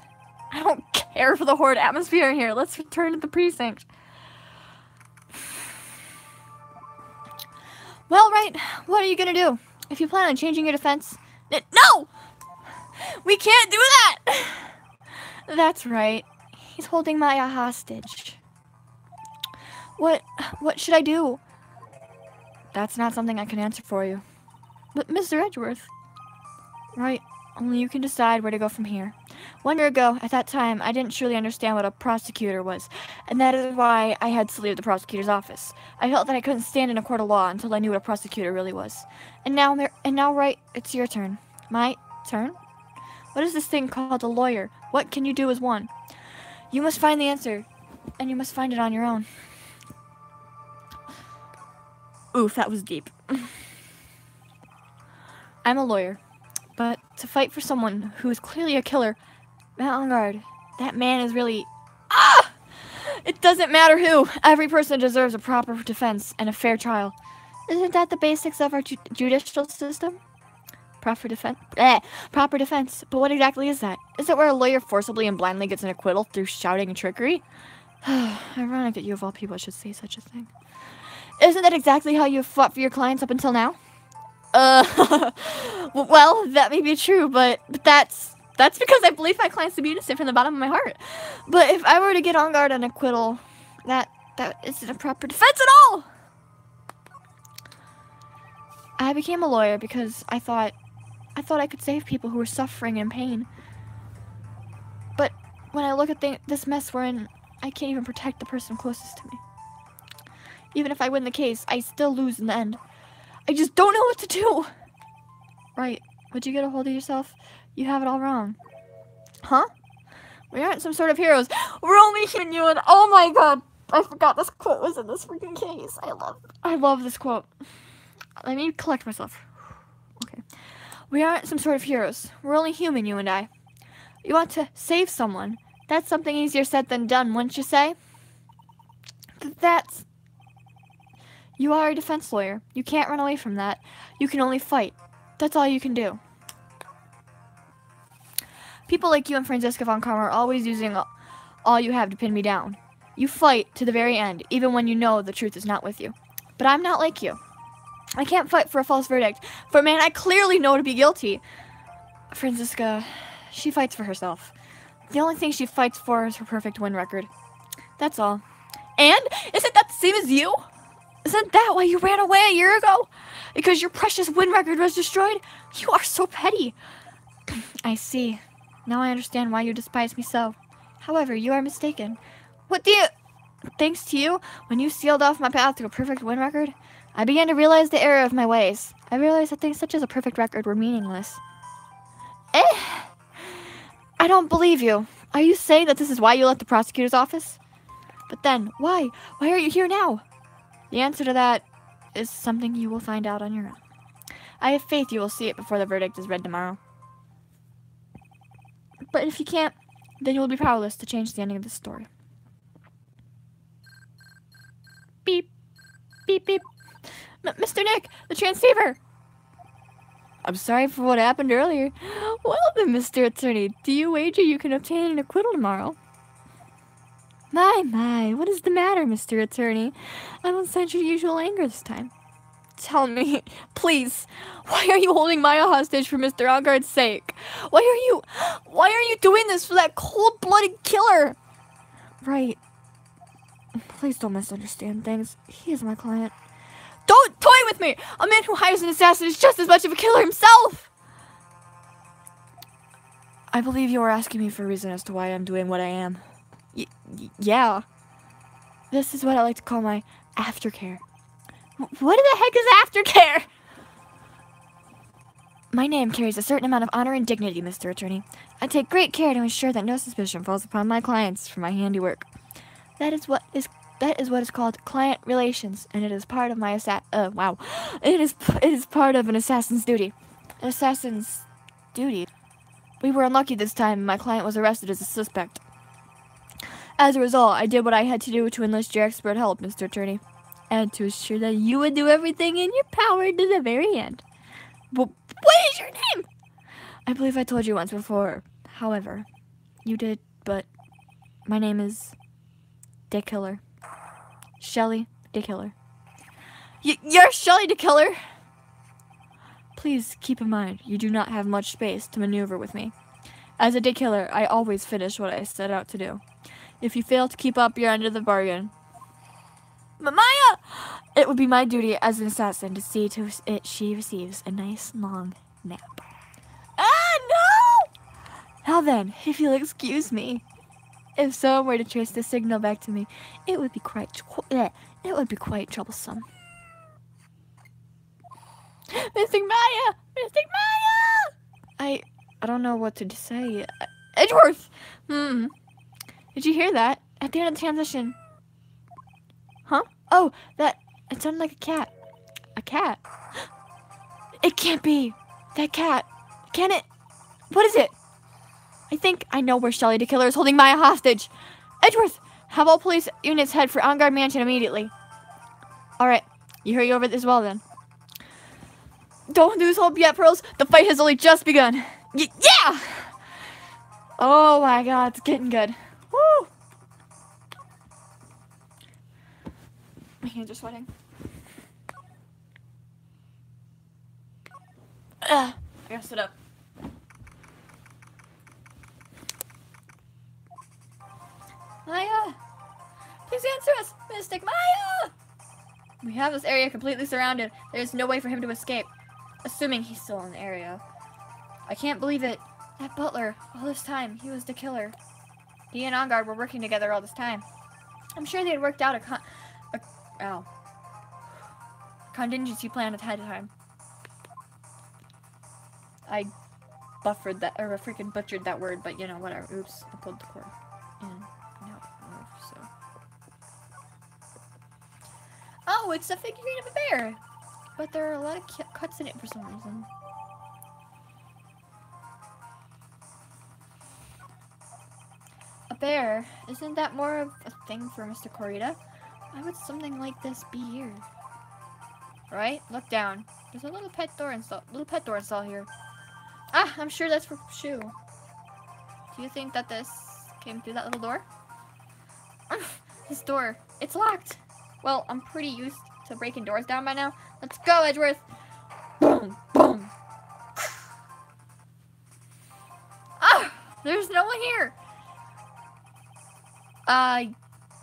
I don't care for the horrid atmosphere in here. Let's return to the precinct. Well, right, what are you gonna do? If you plan on changing your defense... No! We can't do that! That's right. He's holding Maya hostage. What should I do? That's not something I can answer for you. But Mr. Edgeworth... Right, only you can decide where to go from here. 1 year ago, at that time, I didn't truly understand what a prosecutor was, and that is why I had to leave the prosecutor's office. I felt that I couldn't stand in a court of law until I knew what a prosecutor really was. And now, right, it's your turn. My turn? What is this thing called a lawyer? What can you do as one? You must find the answer, and you must find it on your own. Oof, that was deep. I'm a lawyer, but to fight for someone who is clearly a killer, Mount Guard, that man is really... Ah! It doesn't matter who. Every person deserves a proper defense and a fair trial. Isn't that the basics of our judicial system? Proper defense? Proper defense. But what exactly is that? Is it where a lawyer forcibly and blindly gets an acquittal through shouting and trickery? Ironic that you of all people should say such a thing. Isn't that exactly how you've fought for your clients up until now? Well, that may be true, but that's because I believe my clients to be innocent from the bottom of my heart. But if I were to get on guard an acquittal, that isn't a proper defense at all. I became a lawyer because I thought I could save people who were suffering and in pain. But when I look at this mess we're in, I can't even protect the person closest to me. Even if I win the case, I still lose in the end. I just don't know what to do. Right. Would you get a hold of yourself? You have it all wrong. Huh? We aren't some sort of heroes. We're only human, you and... Oh my god. I forgot this quote was in this freaking case. I love this quote. Let me collect myself. Okay. We aren't some sort of heroes. We're only human, you and I. You want to save someone. That's something easier said than done, wouldn't you say? That's... You are a defense lawyer. You can't run away from that. You can only fight. That's all you can do. People like you and Franziska von Karma are always using all you have to pin me down. You fight to the very end, even when you know the truth is not with you. But I'm not like you. I can't fight for a false verdict for a man I clearly know to be guilty. Franziska, she fights for herself. The only thing she fights for is her perfect win record. That's all. And isn't that the same as you? Isn't that why you ran away a year ago? Because your precious win record was destroyed? You are so petty. I see. Now I understand why you despise me so. However, you are mistaken. Thanks to you, when you sealed off my path to a perfect win record, I began to realize the error of my ways. I realized that things such as a perfect record were meaningless. I don't believe you. Are you saying that this is why you left the prosecutor's office? But then, why? Why are you here now? The answer to that is something you will find out on your own. I have faith you will see it before the verdict is read tomorrow. But if you can't, then you will be powerless to change the ending of this story. Beep. Beep, beep. Mr. Nick, the transceiver! I'm sorry for what happened earlier. Well then, Mr. Attorney, do you wager you can obtain an acquittal tomorrow? My, what is the matter, Mr. Attorney? I don't sense your usual anger this time. Tell me, please, why are you holding Maya hostage for Mr. Onguard's sake? Why are you doing this for that cold-blooded killer? Right. Please don't misunderstand things. He is my client. Don't toy with me! A man who hires an assassin is just as much of a killer himself! I believe you are asking me for a reason as to why I'm doing what I am. Yeah. This is what I like to call my aftercare. What the heck is aftercare? My name carries a certain amount of honor and dignity, Mr. Attorney. I take great care to ensure that no suspicion falls upon my clients for my handiwork. That is what is called client relations, and it is part of my It is part of an assassin's duty. An assassin's duty. We were unlucky this time, and my client was arrested as a suspect. As a result, I did what I had to do to enlist your expert help, Mr. Attorney, and to ensure that you would do everything in your power to the very end. But what is your name? I believe I told you once before. However, you did, but my name is 𝙎𝙁𝘿𝙀. Shelly 𝙎𝙁𝘿. You're Shelly 𝙎𝙁𝘿? Please keep in mind, you do not have much space to maneuver with me. As a 𝙎𝙁𝘿, I always finish what I set out to do. If you fail to keep up your end of the bargain, Maya! It would be my duty as an assassin to see to it she receives a nice long nap. Ah, no! Now then, if you'll excuse me, if someone were to trace the signal back to me, it would be quite troublesome. Mystic Maya! Mystic Maya! I don't know what to say. Edgeworth! Did you hear that? At the end of the transition. Huh? Oh, it sounded like a cat. A cat? It can't be. That cat. Can it? What is it? I think I know where Shelly 𝙎𝙁𝘿 is holding Maya hostage. Edgeworth, have all police units head for On Guard Mansion immediately. Alright, you hurry over as well then. Don't lose hope yet, Pearls. The fight has only just begun. Yeah! Oh my god, it's getting good. Woo! My hands are sweating. I gotta sit up. Maya! Please answer us! Mystic Maya! We have this area completely surrounded. There's no way for him to escape. Assuming he's still in the area. I can't believe it. That butler, all this time, he was the killer. He and On Guard were working together all this time. I'm sure they had worked out a contingency plan ahead of time. I buffered that, or freaking butchered that word, but you know, whatever. Oops, I pulled the cord in. No, so. Oh, it's a figurine of a bear! But there are a lot of cuts in it for some reason. A bear? Isn't that more of a thing for Mr. Corita? Why would something like this be here? Right? Look down. There's a little pet door install here. Ah, I'm sure that's for Shu. Do you think that this came through that little door? This door. It's locked. Well, I'm pretty used to breaking doors down by now. Let's go, Edgeworth. Boom, boom. Ah, there's no one here.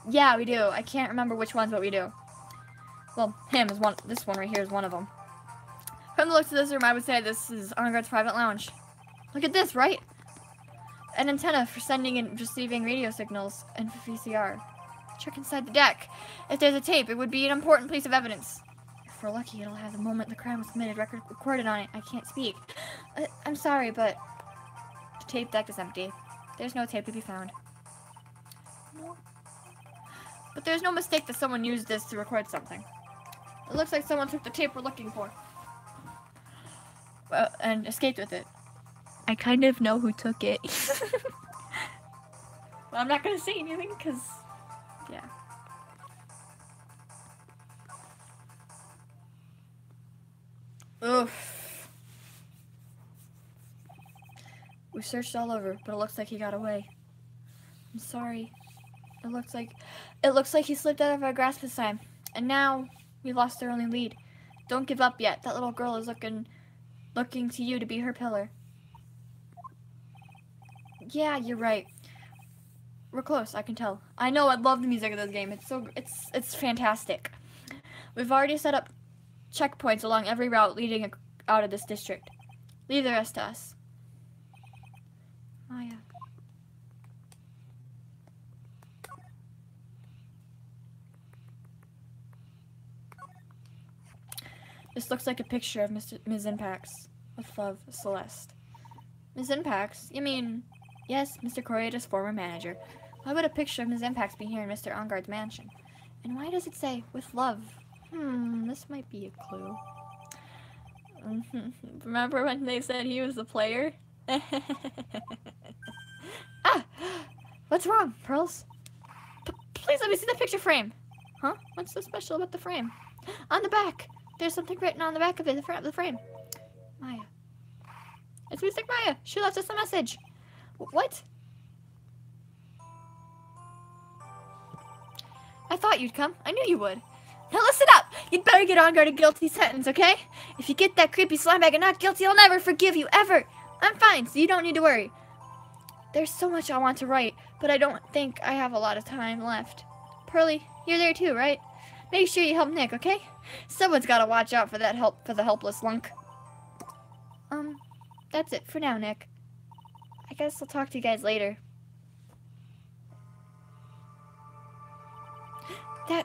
Yeah, we do. I can't remember which ones, but we do. Well, him is one. This one right here is one of them. From the looks of this room, I would say this is On Guard's private lounge. Look at this, right? An antenna for sending and receiving radio signals and VCR. Check inside the deck. If there's a tape, it would be an important piece of evidence. If we're lucky, it'll have the moment the crime was committed recorded on it. I can't speak. I'm sorry, but the tape deck is empty. There's no tape to be found. No. But there's no mistake that someone used this to record something. It looks like someone took the tape we're looking for. And escaped with it. I kind of know who took it. Well, I'm not gonna say anything because, yeah. Oof. We searched all over, but it looks like he got away. I'm sorry. It looks like he slipped out of our grasp this time. And now we lost our only lead. Don't give up yet. That little girl is looking to you to be her pillar. Yeah, you're right. We're close, I can tell. I know, I love the music of this game. It's fantastic. We've already set up checkpoints along every route leading out of this district. Leave the rest to us. Maya. This looks like a picture of Ms. Impax. With love, Celeste. Ms. Impax? You mean... Yes, Mr. Koreda's former manager. Why would a picture of Ms. Impax be here in Mr. Ongard's mansion? And why does it say, with love? This might be a clue. Remember when they said he was the player? Ah! What's wrong, Pearls? Please let me see the picture frame. Huh? What's so special about the frame? On the back! There's something written on the back of it, the frame. Maya. It's Mystic Maya! She left us a message! What? I thought you'd come. I knew you would. Now listen up! You'd better get on guard a guilty sentence, okay? If you get that creepy slime bag and not guilty, I'll never forgive you, ever! I'm fine, so you don't need to worry. There's so much I want to write, but I don't think I have a lot of time left. Pearly, you're there too, right? Make sure you help Nick, okay? Someone's gotta watch out for the helpless lunk. That's it for now, Nick. I guess I'll talk to you guys later. No!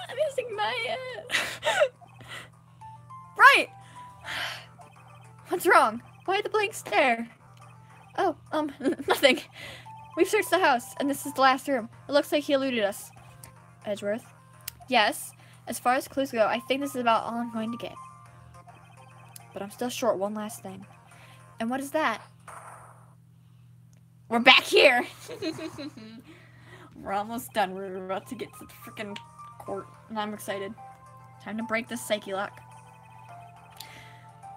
I'm missing Maya. Right! What's wrong? Why the blank stare? Oh, nothing. We've searched the house, and this is the last room. It looks like he eluded us. Edgeworth? Yes. As far as clues go, I think this is about all I'm going to get. But I'm still short one last thing. And what is that? We're back here! We're almost done. We're about to get to the freaking court, and I'm excited. Time to break this psyche lock.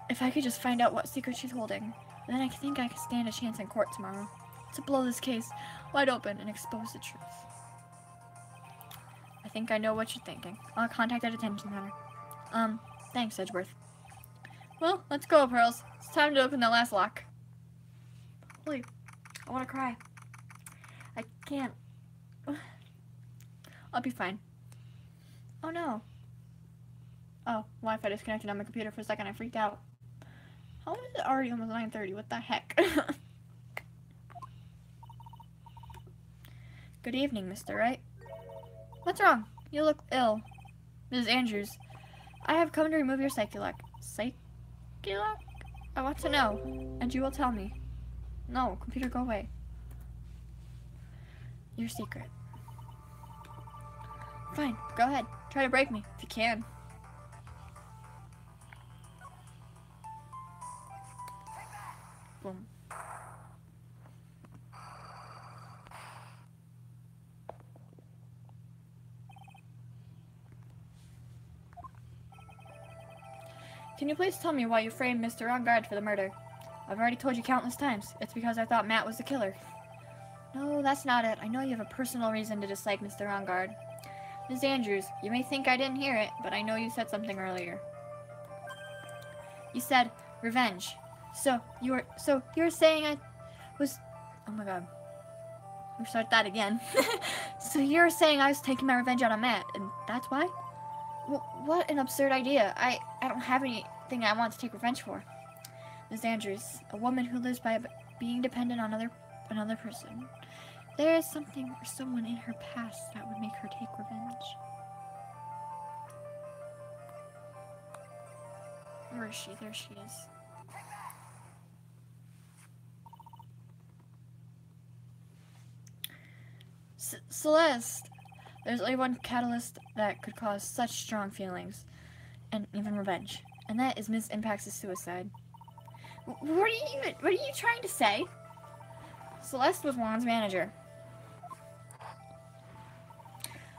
If I could just find out what secret she's holding, then I think I could stand a chance in court tomorrow to blow this case wide open and expose the truth. I think I know what you're thinking. I'll contact that detention center. Thanks, Edgeworth. Well, let's go, Pearls. It's time to open the last lock. Holy, I want to cry. I can't. I'll be fine. Oh no. Oh, Wi-Fi disconnected on my computer for a second. I freaked out. How is it already almost 9:30? What the heck? Good evening, Mr. Wright. What's wrong? You look ill. Mrs. Andrews, I have come to remove your psyche lock. Psyche lock? I want to know, and you will tell me. No, computer, go away. Your secret. Fine, go ahead. Try to break me, if you can. Boom. Can you please tell me why you framed Mr. Ongard for the murder? I've already told you countless times. It's because I thought Matt was the killer. No, that's not it. I know you have a personal reason to dislike Mr. Ongard. Ms. Andrews, you may think I didn't hear it, but I know you said something earlier. You said revenge. So you're saying I was... Oh my god. We'll start that again. So you're saying I was taking my revenge out on Matt, and that's why? What an absurd idea. I don't have anything I want to take revenge for. Ms. Andrews, a woman who lives by being dependent on another person. There is something or someone in her past that would make her take revenge. Where is she? There she is. Celeste! There's only one catalyst that could cause such strong feelings, and even revenge, and that is Ms. Impax's suicide. What are you trying to say? Celeste was Juan's manager.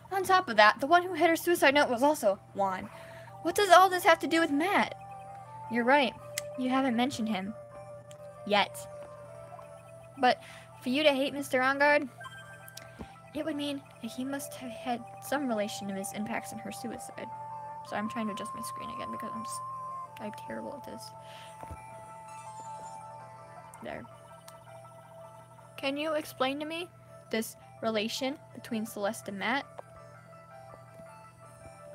On top of that, the one who hit her suicide note was also Juan. What does all this have to do with Matt? You're right. You haven't mentioned him. Yet. But for you to hate Mr. Ongard, it would mean that he must have had some relation to Ms. Impax and her suicide. So I'm trying to adjust my screen again because I'm terrible at this. There. Can you explain to me this relation between Celeste and Matt?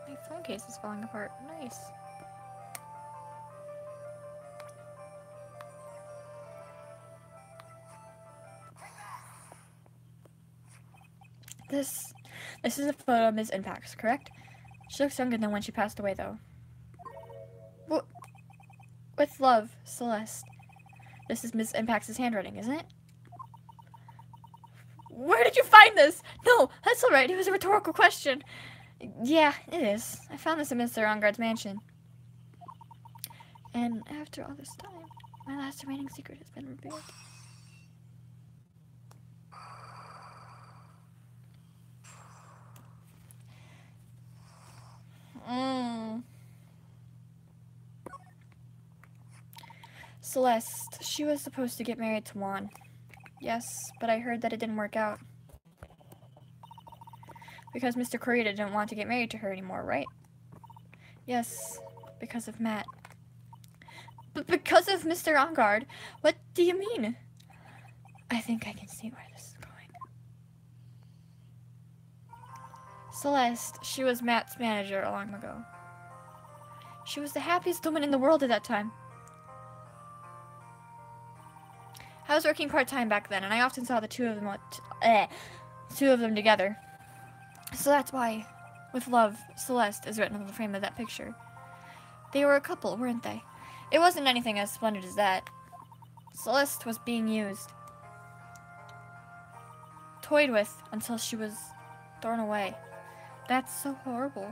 My phone case is falling apart. Nice. This is a photo of Ms. Impax, correct? She looks younger than when she passed away, though. With love, Celeste. This is Ms. Impax's handwriting, isn't it? Where did you find this? No, that's alright. It was a rhetorical question. Yeah, it is. I found this in Mr. Ongard's mansion. And after all this time, my last remaining secret has been revealed. Celeste, she was supposed to get married to Juan. Yes, but I heard that it didn't work out. Because Mr. Corita didn't want to get married to her anymore, right? Yes, because of Matt. But because of Mr. Ongard? What do you mean? I think I can see where this is going. Celeste, she was Matt's manager long ago. She was the happiest woman in the world at that time. I was working part-time back then, and I often saw the two of them together. So that's why, with love, Celeste is written on the frame of that picture. They were a couple, weren't they? It wasn't anything as splendid as that. Celeste was being used. Toyed with until she was thrown away. That's so horrible.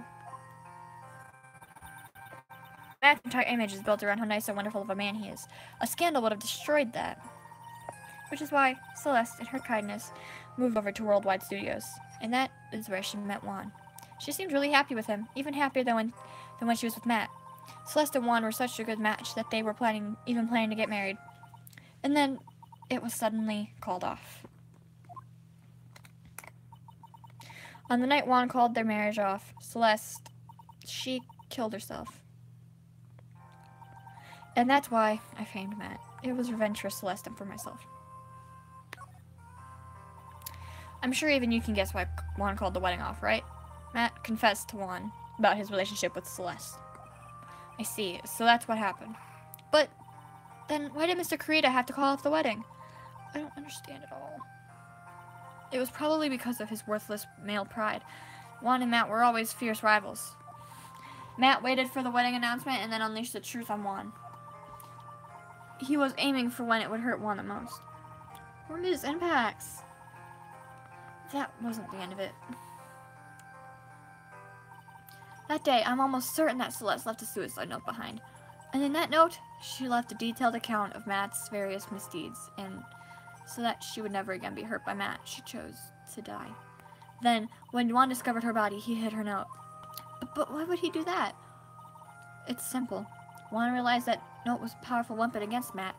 Matt's entire image is built around how nice and wonderful of a man he is. A scandal would have destroyed that. Which is why Celeste, in her kindness, moved over to Worldwide Studios. And that is where she met Juan. She seemed really happy with him, even happier than when she was with Matt. Celeste and Juan were such a good match that they were planning to get married. And then it was suddenly called off. On the night Juan called their marriage off, Celeste, she killed herself. And that's why I framed Matt. It was revenge for Celeste and for myself. I'm sure even you can guess why Juan called the wedding off, right? Matt confessed to Juan about his relationship with Celeste. I see, so that's what happened. But then why did Mr. Corita have to call off the wedding? I don't understand at all. It was probably because of his worthless male pride. Juan and Matt were always fierce rivals. Matt waited for the wedding announcement and then unleashed the truth on Juan. He was aiming for when it would hurt Juan the most. Or Ms. Impax. That wasn't the end of it. That day, I'm almost certain that Celeste left a suicide note behind. And in that note, she left a detailed account of Matt's various misdeeds, and so that she would never again be hurt by Matt, she chose to die. Then, when Juan discovered her body, he hid her note. But why would he do that? It's simple. Juan realized that note was a powerful weapon against Matt,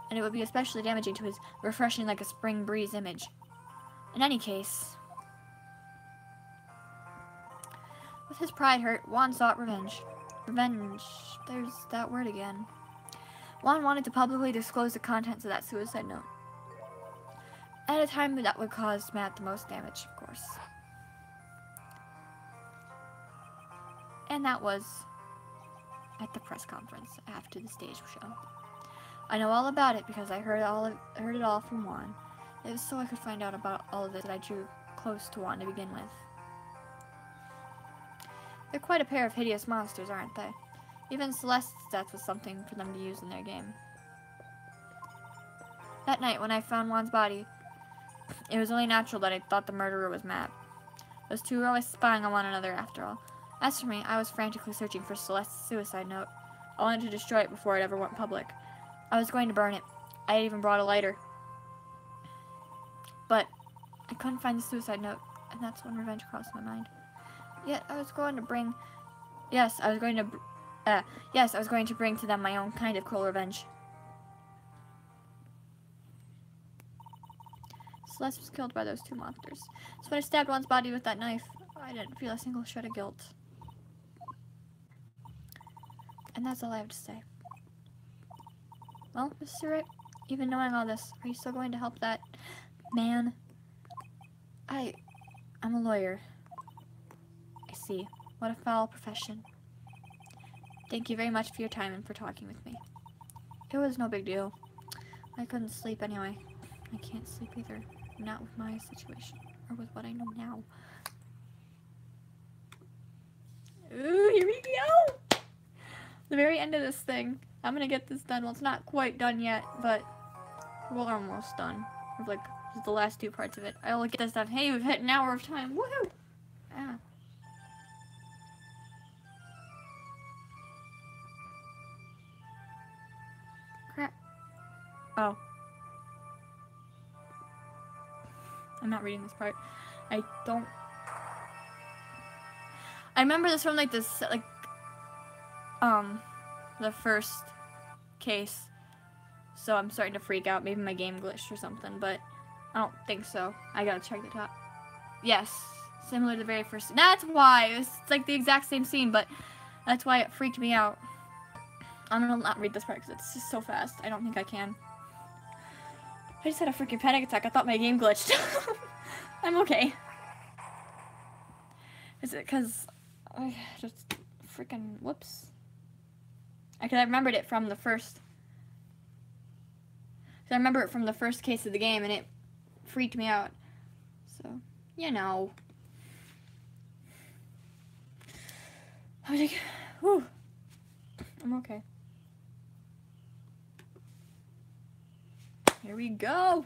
and it would be especially damaging to his refreshing like a spring breeze image. In any case, with his pride hurt, Juan sought revenge. Revenge. There's that word again. Juan wanted to publicly disclose the contents of that suicide note. At a time that would cause Matt the most damage, of course. And that was at the press conference after the stage show. I know all about it because I heard it all from Juan. It was so I could find out about all of it that I drew close to Juan to begin with. They're quite a pair of hideous monsters, aren't they? Even Celeste's death was something for them to use in their game. That night, when I found Juan's body, it was only natural that I thought the murderer was Matt. Those two were always spying on one another, after all. As for me, I was frantically searching for Celeste's suicide note. I wanted to destroy it before it ever went public. I was going to burn it. I had even brought a lighter. But I couldn't find the suicide note, and that's when revenge crossed my mind. Yet I was going to bring to them my own kind of cruel revenge. Celeste was killed by those two monsters. So when I stabbed Juan's body with that knife, I didn't feel a single shred of guilt. And that's all I have to say. Well, Mr. Rick, even knowing all this, are you still going to help that man? I'm a lawyer. I see. What a foul profession. Thank you very much for your time and for talking with me. It was no big deal. I couldn't sleep anyway. I can't sleep either. Not with my situation. or with what I know now. Ooh, here we go! The very end of this thing. I'm gonna get this done. Well, it's not quite done yet, but we're almost done. We're like, this is the last 2 parts of it. I'll get this done. Hey, we've hit an hour of time. Woohoo! Ah. Crap. Oh. I'm not reading this part. I remember this from like this, like, the first case. So I'm starting to freak out. Maybe my game glitched or something, but I don't think so. I gotta check the top. Yes, similar to the very first. That's why. It's like the exact same scene, but that's why it freaked me out. I'm gonna not read this part because it's just so fast. I don't think I can. I just had a freaking panic attack. I thought my game glitched. I'm okay. Is it because I just freaking whoops? I remembered it from the first. I remember it from the first case of the game, and it freaked me out. So, you know. I was like, whew. I'm okay. Here we go.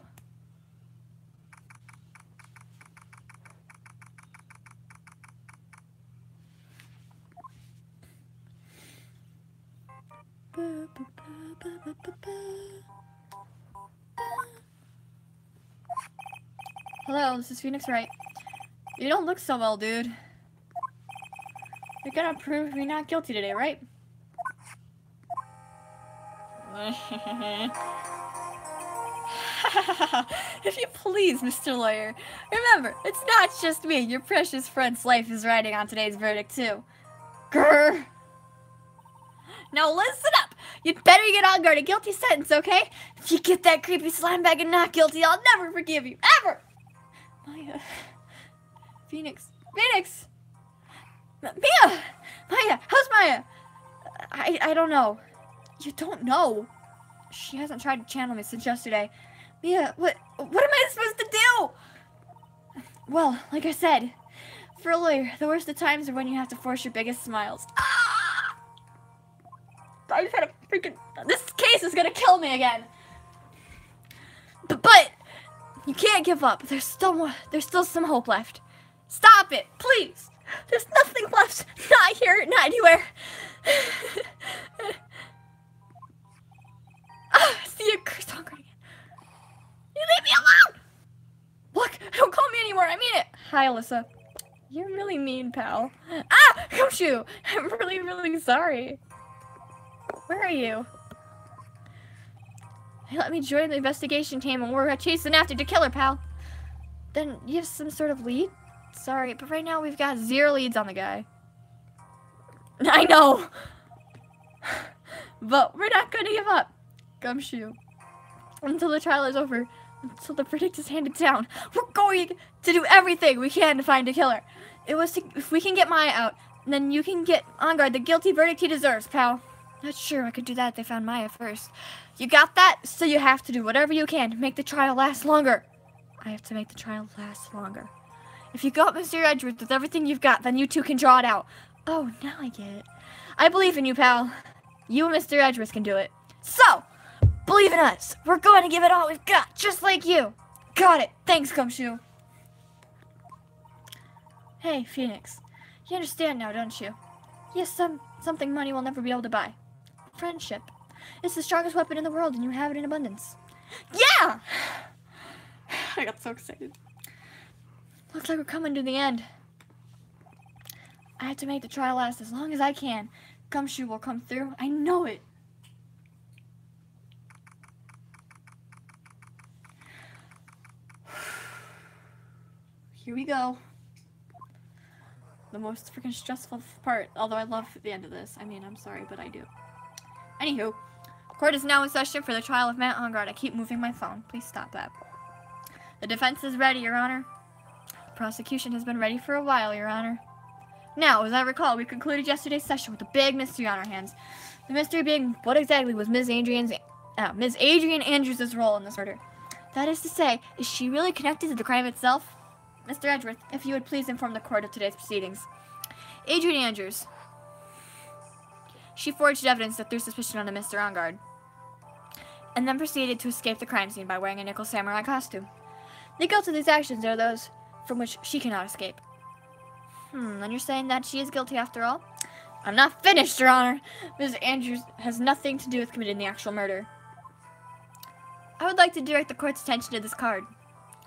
Hello, this is Phoenix Wright. You don't look so well, dude. You're gonna prove me not guilty today, right? If you please, Mr. Lawyer. Remember, it's not just me. Your precious friend's life is riding on today's verdict, too. Grr. Now listen up. You'd better get on guard a guilty sentence, okay? If you get that creepy slime bag and not guilty, I'll never forgive you. Ever! Maya. Phoenix. Phoenix! Mia! Maya! How's Maya? I don't know. You don't know? She hasn't tried to channel me since yesterday. Mia, what am I supposed to do? Well, like I said, for a lawyer, the worst of times are when you have to force your biggest smiles. Ah! I just had a freaking... This case is gonna kill me again. But you can't give up. There's still some hope left. Stop it, please. There's nothing left. Not here, not anywhere. See you, curse hunger again. You leave me alone! Look, don't call me anymore. I mean it. Hi, Alyssa. You're really mean, pal. Ah, 𝙬𝙬𝘗. I'm really, really sorry. Where are you? Hey, let me join the investigation team and we're chasing after the killer, pal. Then you have some sort of lead? Sorry, but right now we've got 0 leads on the guy. I know. But we're not going to give up. 𝙬𝙬𝘗. Until the trial is over. Until the verdict is handed down. We're going to do everything we can to find a killer. If we can get Maya out, then you can get on guard the guilty verdict he deserves, pal. Not sure I could do that if they found Maya first. You got that? So you have to do whatever you can to make the trial last longer. I have to make the trial last longer. If you got Mr. Edgeworth with everything you've got, then you two can draw it out. Oh, now I get it. I believe in you, pal. You and Mr. Edgeworth can do it. So, believe in us. We're going to give it all we've got, just like you. Got it. Thanks, 𝙬𝙬𝘗. Hey, Phoenix. You understand now, don't you? Yes, something money will never be able to buy. Friendship. It's the strongest weapon in the world, and you have it in abundance. Yeah! I got so excited. Looks like we're coming to the end. I have to make the trial last as long as I can. 𝙬𝙬𝘗 will come through. I know it. Here we go. The most freaking stressful part, although I love the end of this. I mean, I'm sorry, but I do. Anywho, court is now in session for the trial of Matt Engarde. I keep moving my phone. Please stop that. The defense is ready, Your Honor. Prosecution has been ready for a while, Your Honor. Now, as I recall, we concluded yesterday's session with a big mystery on our hands. The mystery being, what exactly was Ms. Adrian Andrews' role in this murder? That is to say, is she really connected to the crime itself? Mr. Edgeworth, if you would please inform the court of today's proceedings. Adrian Andrews. She forged evidence that threw suspicion on a Mr. Enguarde, and then proceeded to escape the crime scene by wearing a nickel samurai costume. The guilt of these actions are those from which she cannot escape. Then you're saying that she is guilty after all? I'm not finished, Your Honor. Ms. Andrews has nothing to do with committing the actual murder. I would like to direct the court's attention to this card.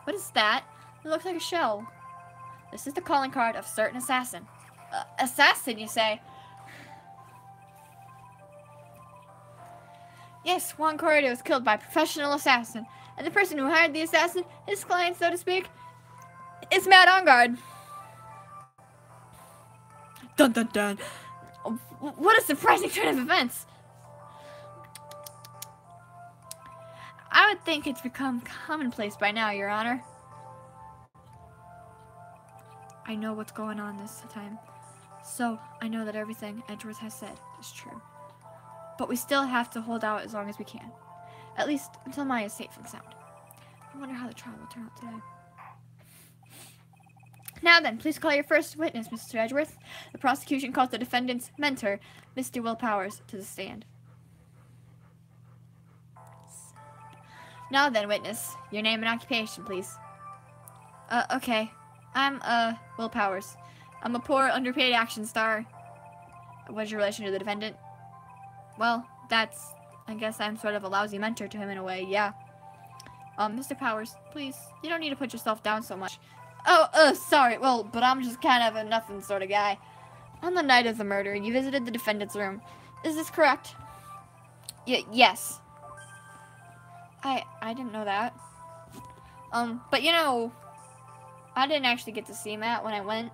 What is that? It looks like a shell. This is the calling card of a certain assassin. Assassin, you say? Yes, Juan Corrado was killed by a professional assassin, and the person who hired the assassin, his client, so to speak, is Matt Enguarde. Dun dun dun. What a surprising turn of events. I would think it's become commonplace by now, Your Honor. I know what's going on this time, so I know that everything Edgeworth has said is true. But we still have to hold out as long as we can. At least until Maya is safe and sound. I wonder how the trial will turn out today. Now then, please call your first witness, Mr. Edgeworth. The prosecution calls the defendant's mentor, Mr. Will Powers, to the stand. Now then, witness, your name and occupation, please. Okay. I'm, Will Powers. I'm a poor, underpaid action star. What's your relation to the defendant? Well, I guess I'm sort of a lousy mentor to him in a way, yeah. Mr. Powers, please, you don't need to put yourself down so much. Oh, sorry, well, but I'm just kind of a nothing sort of guy. On the night of the murder, you visited the defendant's room. Is this correct? Yes. I didn't know that. But you know, I didn't actually get to see Matt when I went.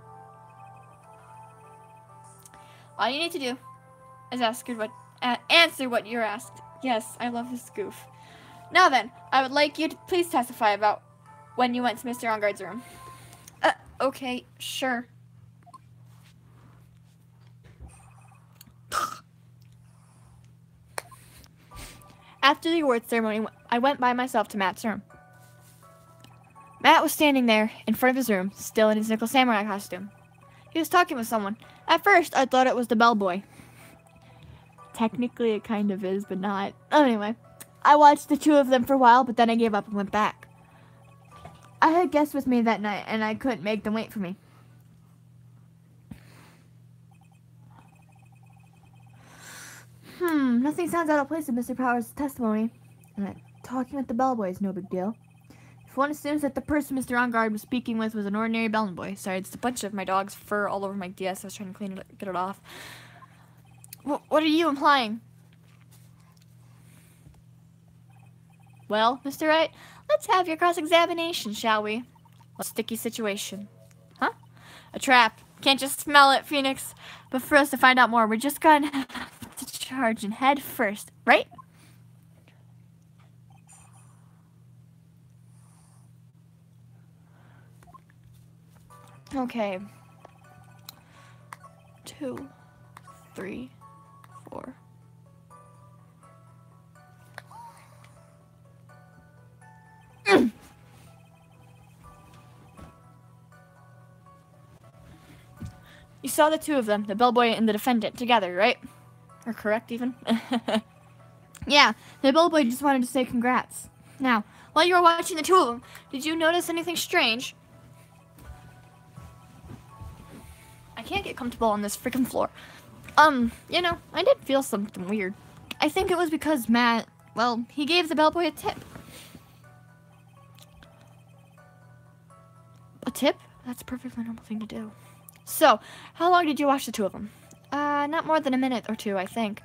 All you need to do is answer what you're asked. Yes, I love this goof. Now then, I would like you to please testify about when you went to Mr. Enguarde's room. Okay, sure. After the awards ceremony, I went by myself to Matt's room. Matt was standing there in front of his room, still in his nickel samurai costume. He was talking with someone. At first, I thought it was the bellboy. Technically, it kind of is, but not. Anyway, I watched the two of them for a while, but then I gave up and went back. I had guests with me that night, and I couldn't make them wait for me. Nothing sounds out of place in Mr. Powers' testimony. And talking with the bellboy is no big deal. If one assumes that the person Mr. Enguarde was speaking with was an ordinary bellboy. Sorry, it's a bunch of my dog's fur all over my DS. I was trying to clean it, get it off. What are you implying? Well, Mr. Wright, let's have your cross-examination, shall we? A sticky situation. Huh? A trap. Can't just smell it, Phoenix. But for us to find out more, we're just gonna have to charge and head first, right? Okay. 2, 3, 4. You saw the two of them, the bellboy and the defendant, together, right? Or correct, even? Yeah, the bellboy just wanted to say congrats. Now, while you were watching the two of them, did you notice anything strange? I can't get comfortable on this freaking floor. You know, I did feel something weird. I think it was because Matt, well, he gave the bellboy a tip. A tip? That's a perfectly normal thing to do. So, how long did you watch the two of them? Not more than a minute or two, I think.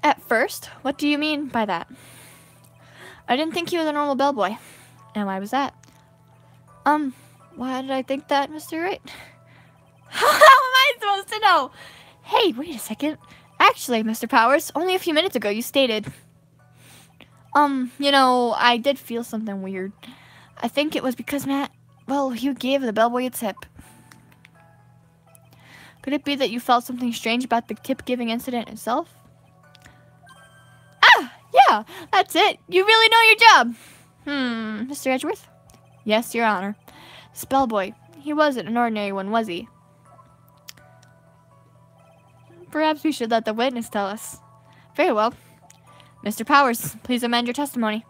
At first? What do you mean by that? I didn't think he was a normal bellboy. And why was that? Why did I think that, Mr. Wright? How am I supposed to know? Hey, wait a second. Actually, Mr. Powers, only a few minutes ago you stated, you know, I did feel something weird. I think it was because Matt, well, you gave the bellboy a tip. Could it be that you felt something strange about the tip-giving incident itself? Ah, yeah, that's it. You really know your job. Mr. Edgeworth? Yes, Your Honor. This bellboy, he wasn't an ordinary one, was he? Perhaps we should let the witness tell us. Very well. Mr. Powers, please amend your testimony.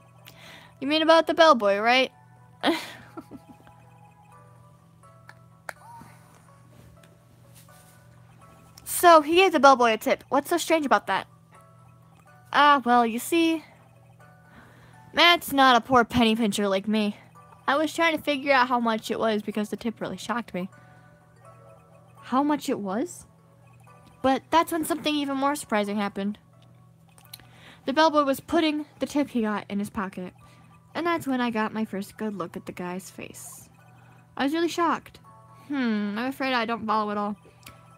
You mean about the bellboy, right? So, he gave the bellboy a tip. What's so strange about that? Ah, well, you see, Matt's not a poor penny pincher like me. I was trying to figure out how much it was because the tip really shocked me. How much it was? But that's when something even more surprising happened. The bellboy was putting the tip he got in his pocket, and that's when I got my first good look at the guy's face. I was really shocked. I'm afraid I don't follow at all.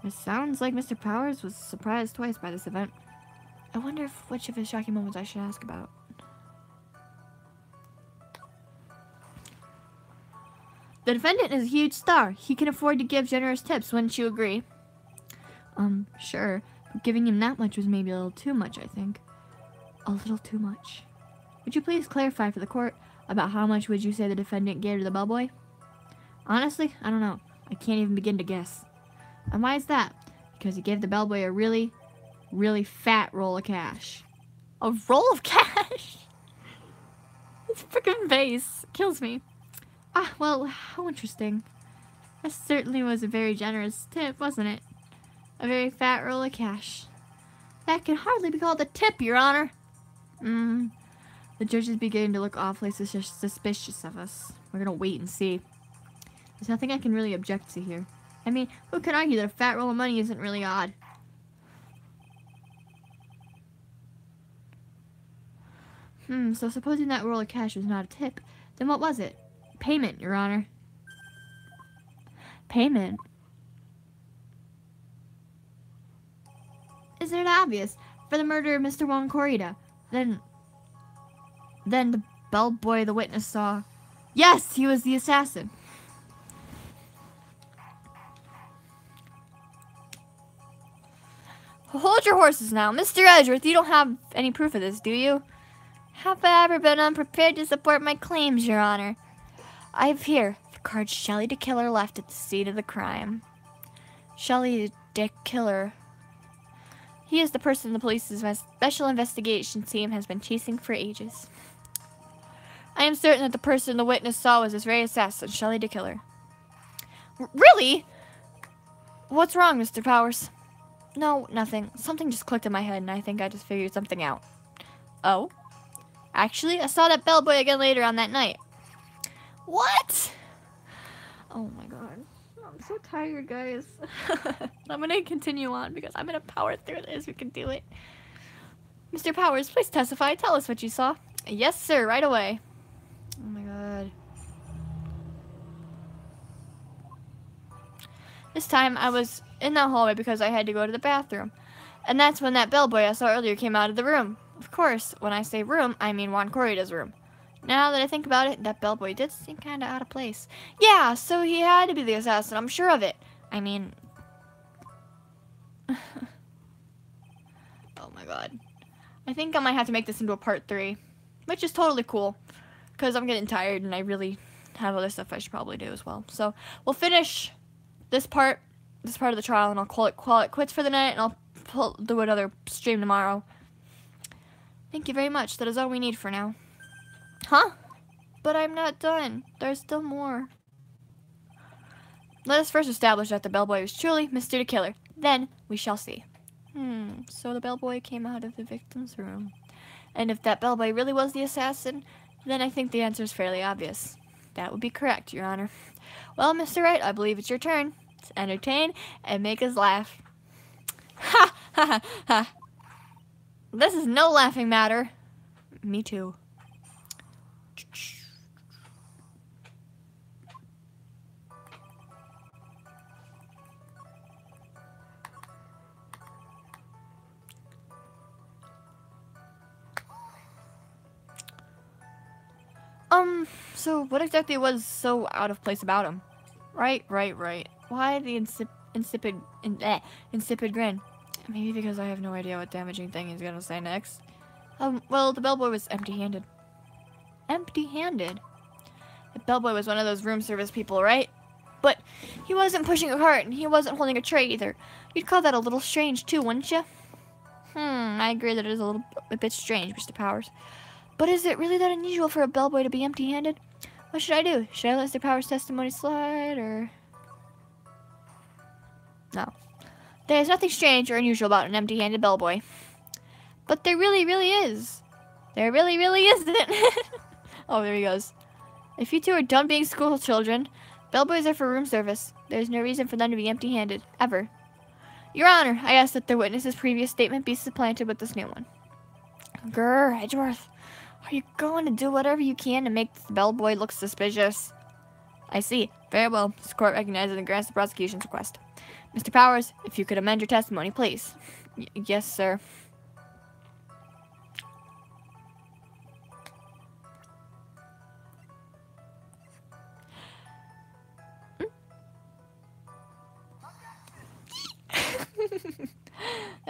It sounds like Mr. Powers was surprised twice by this event. I wonder which of his shocking moments I should ask about. The defendant is a huge star. He can afford to give generous tips, wouldn't you agree? Sure. But giving him that much was maybe a little too much, I think. A little too much. Would you please clarify for the court about how much would you say the defendant gave to the bellboy? Honestly, I don't know. I can't even begin to guess. And why is that? Because he gave the bellboy a really, really fat roll of cash. A roll of cash? This freaking face kills me. Ah, well, how interesting. That certainly was a very generous tip, wasn't it? A very fat roll of cash. That can hardly be called a tip, Your Honor. The judge is beginning to look awfully suspicious of us. We're gonna wait and see. There's nothing I can really object to here. I mean, who can argue that a fat roll of money isn't really odd? So supposing that roll of cash was not a tip, then what was it? Payment, Your Honor. Payment? Isn't it obvious? For the murder of Mr. 광ᴜᴜᴜ. Then the bellboy the witness saw. Yes, he was the assassin. Hold your horses now. Mr. Edgeworth, you don't have any proof of this, do you? Have I ever been unprepared to support my claims, Your Honor? I have here the card 𝙎𝙊𝘾𝙁 left at the scene of the crime. 𝙎𝙊𝘾𝙁. He is the person the police's special investigation team has been chasing for ages. I am certain that the person the witness saw was this very assassin, 𝙎𝙊𝘾𝙁. Really? What's wrong, Mr. Powers? No, nothing. Something just clicked in my head, and I think I just figured something out. Oh? Actually, I saw that bellboy again later on that night. What? Oh my god. I'm so tired, guys. I'm gonna continue on because I'm gonna power through this. We can do it. Mr. Powers, please testify. Tell us what you saw. Yes, sir. Right away. Oh my god. This time I was in that hallway because I had to go to the bathroom. And that's when that bellboy I saw earlier came out of the room. Of course, when I say room, I mean 광ᴜᴜ괜's room. Now that I think about it, that bellboy did seem kind of out of place. Yeah, so he had to be the assassin, I'm sure of it. I mean... oh my god. I think I might have to make this into a part 3. Which is totally cool. Because I'm getting tired and I really have other stuff I should probably do as well. So, we'll finish this part of the trial, and I'll call it quits for the night, and I'll do another stream tomorrow. Thank you very much. That is all we need for now. Huh? But I'm not done. There's still more. Let us first establish that the bellboy was truly Mr. the Killer. Then we shall see. So the bellboy came out of the victim's room. And if that bellboy really was the assassin, then I think the answer is fairly obvious. That would be correct, Your Honor. Well, Mr. Wright, I believe it's your turn to entertain and make us laugh. Ha! Ha ha ha! This is no laughing matter. Me too. So what exactly was so out of place about him? Right. Why the insipid grin. Maybe because I have no idea what damaging thing he's gonna say next. Well, the bellboy was empty-handed. Empty-handed? The bellboy was one of those room service people, right? But he wasn't pushing a cart, and he wasn't holding a tray either. You'd call that a little strange, too, wouldn't you? I agree that it is a bit strange, Mr. Powers. But is it really that unusual for a bellboy to be empty-handed? What should I do? Should I let Mr. Powers' testimony slide, or... No. There's nothing strange or unusual about an empty-handed bellboy. But there really, really is. There really, really isn't. Oh, there he goes. If you two are done being school children, bellboys are for room service. There's no reason for them to be empty-handed, ever. Your Honor, I ask that the witness's previous statement be supplanted with this new one. Grr, Edgeworth. Are you going to do whatever you can to make the bellboy look suspicious? I see. Very well. This court recognizes and grants the prosecution's request. Mr. Powers, if you could amend your testimony, please. Yes, sir.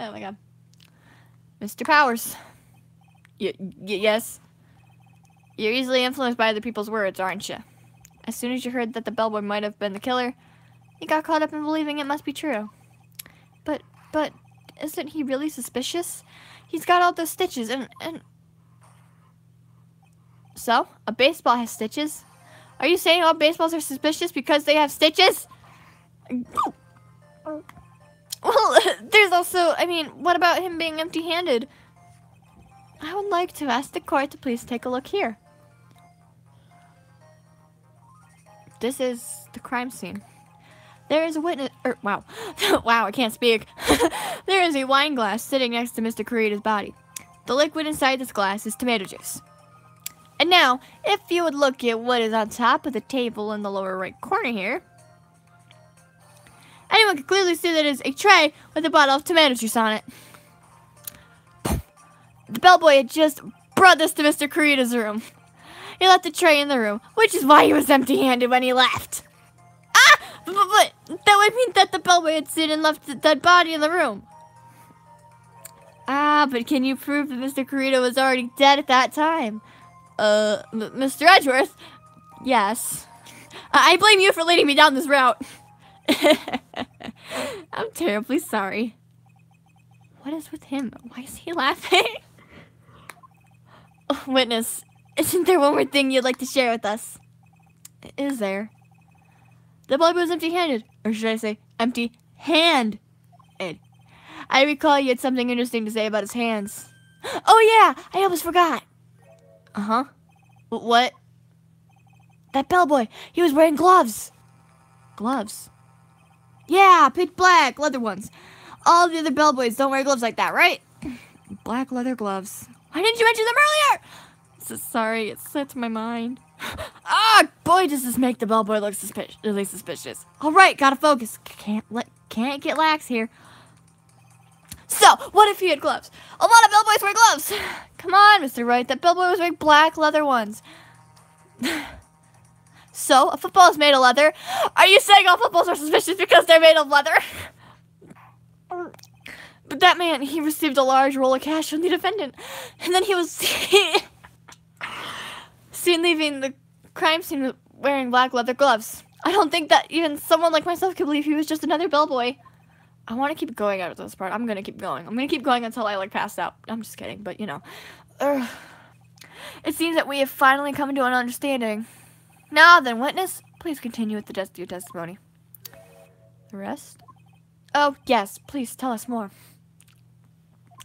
Oh my god. Mr. Powers. Yes? You're easily influenced by other people's words, aren't you? As soon as you heard that the bellboy might have been the killer, you got caught up in believing it must be true. But, isn't he really suspicious? He's got all those stitches and... So, a baseball has stitches? Are you saying all baseballs are suspicious because they have stitches? Well, there's also, I mean, what about him being empty-handed? I would like to ask the court to please take a look here. This is the crime scene. There is a witness, wow. Wow, I can't speak. There is a wine glass sitting next to Mr. 𝙬𝙁's body. The liquid inside this glass is tomato juice. And now, if you would look at what is on top of the table in the lower right corner here, anyone can clearly see that it is a tray with a bottle of tomato juice on it. The bellboy had just brought this to Mr. 𝙬𝙁's room. He left the tray in the room, which is why he was empty-handed when he left. But that would mean that the bellboy had seen and left the dead body in the room. But can you prove that Mr. 𝙬𝙁 was already dead at that time? Mr. Edgeworth? Yes. I blame you for leading me down this route. I'm terribly sorry. What is with him? Why is he laughing? Oh, witness, isn't there one more thing you'd like to share with us? Is there? The bellboy was empty-handed, or should I say, empty-handed. I recall you had something interesting to say about his hands. Oh yeah, I almost forgot. Uh-huh. What? That bellboy, he was wearing gloves. Gloves? Yeah, pitch black, leather ones. All the other bellboys don't wear gloves like that, right? Black leather gloves. Why didn't you mention them earlier? So sorry, it slipped my mind. Boy, does this make the bellboy look really suspicious. All right, gotta focus. Can't get lax here. So, what if he had gloves? A lot of bellboys wear gloves. Come on, Mr. Wright, that bellboy was wearing black leather ones. So, a football is made of leather. Are you saying all footballs are suspicious because they're made of leather? But that man, he received a large roll of cash from the defendant. And then he was seen leaving the crime scene wearing black leather gloves. I don't think that even someone like myself could believe he was just another bellboy. I want to keep going out of this part. I'm going to keep going. I'm going to keep going until I, pass out. I'm just kidding, but, you know. It seems that we have finally come to an understanding. Now then, witness, please continue with your testimony. The rest? Oh, yes, please tell us more.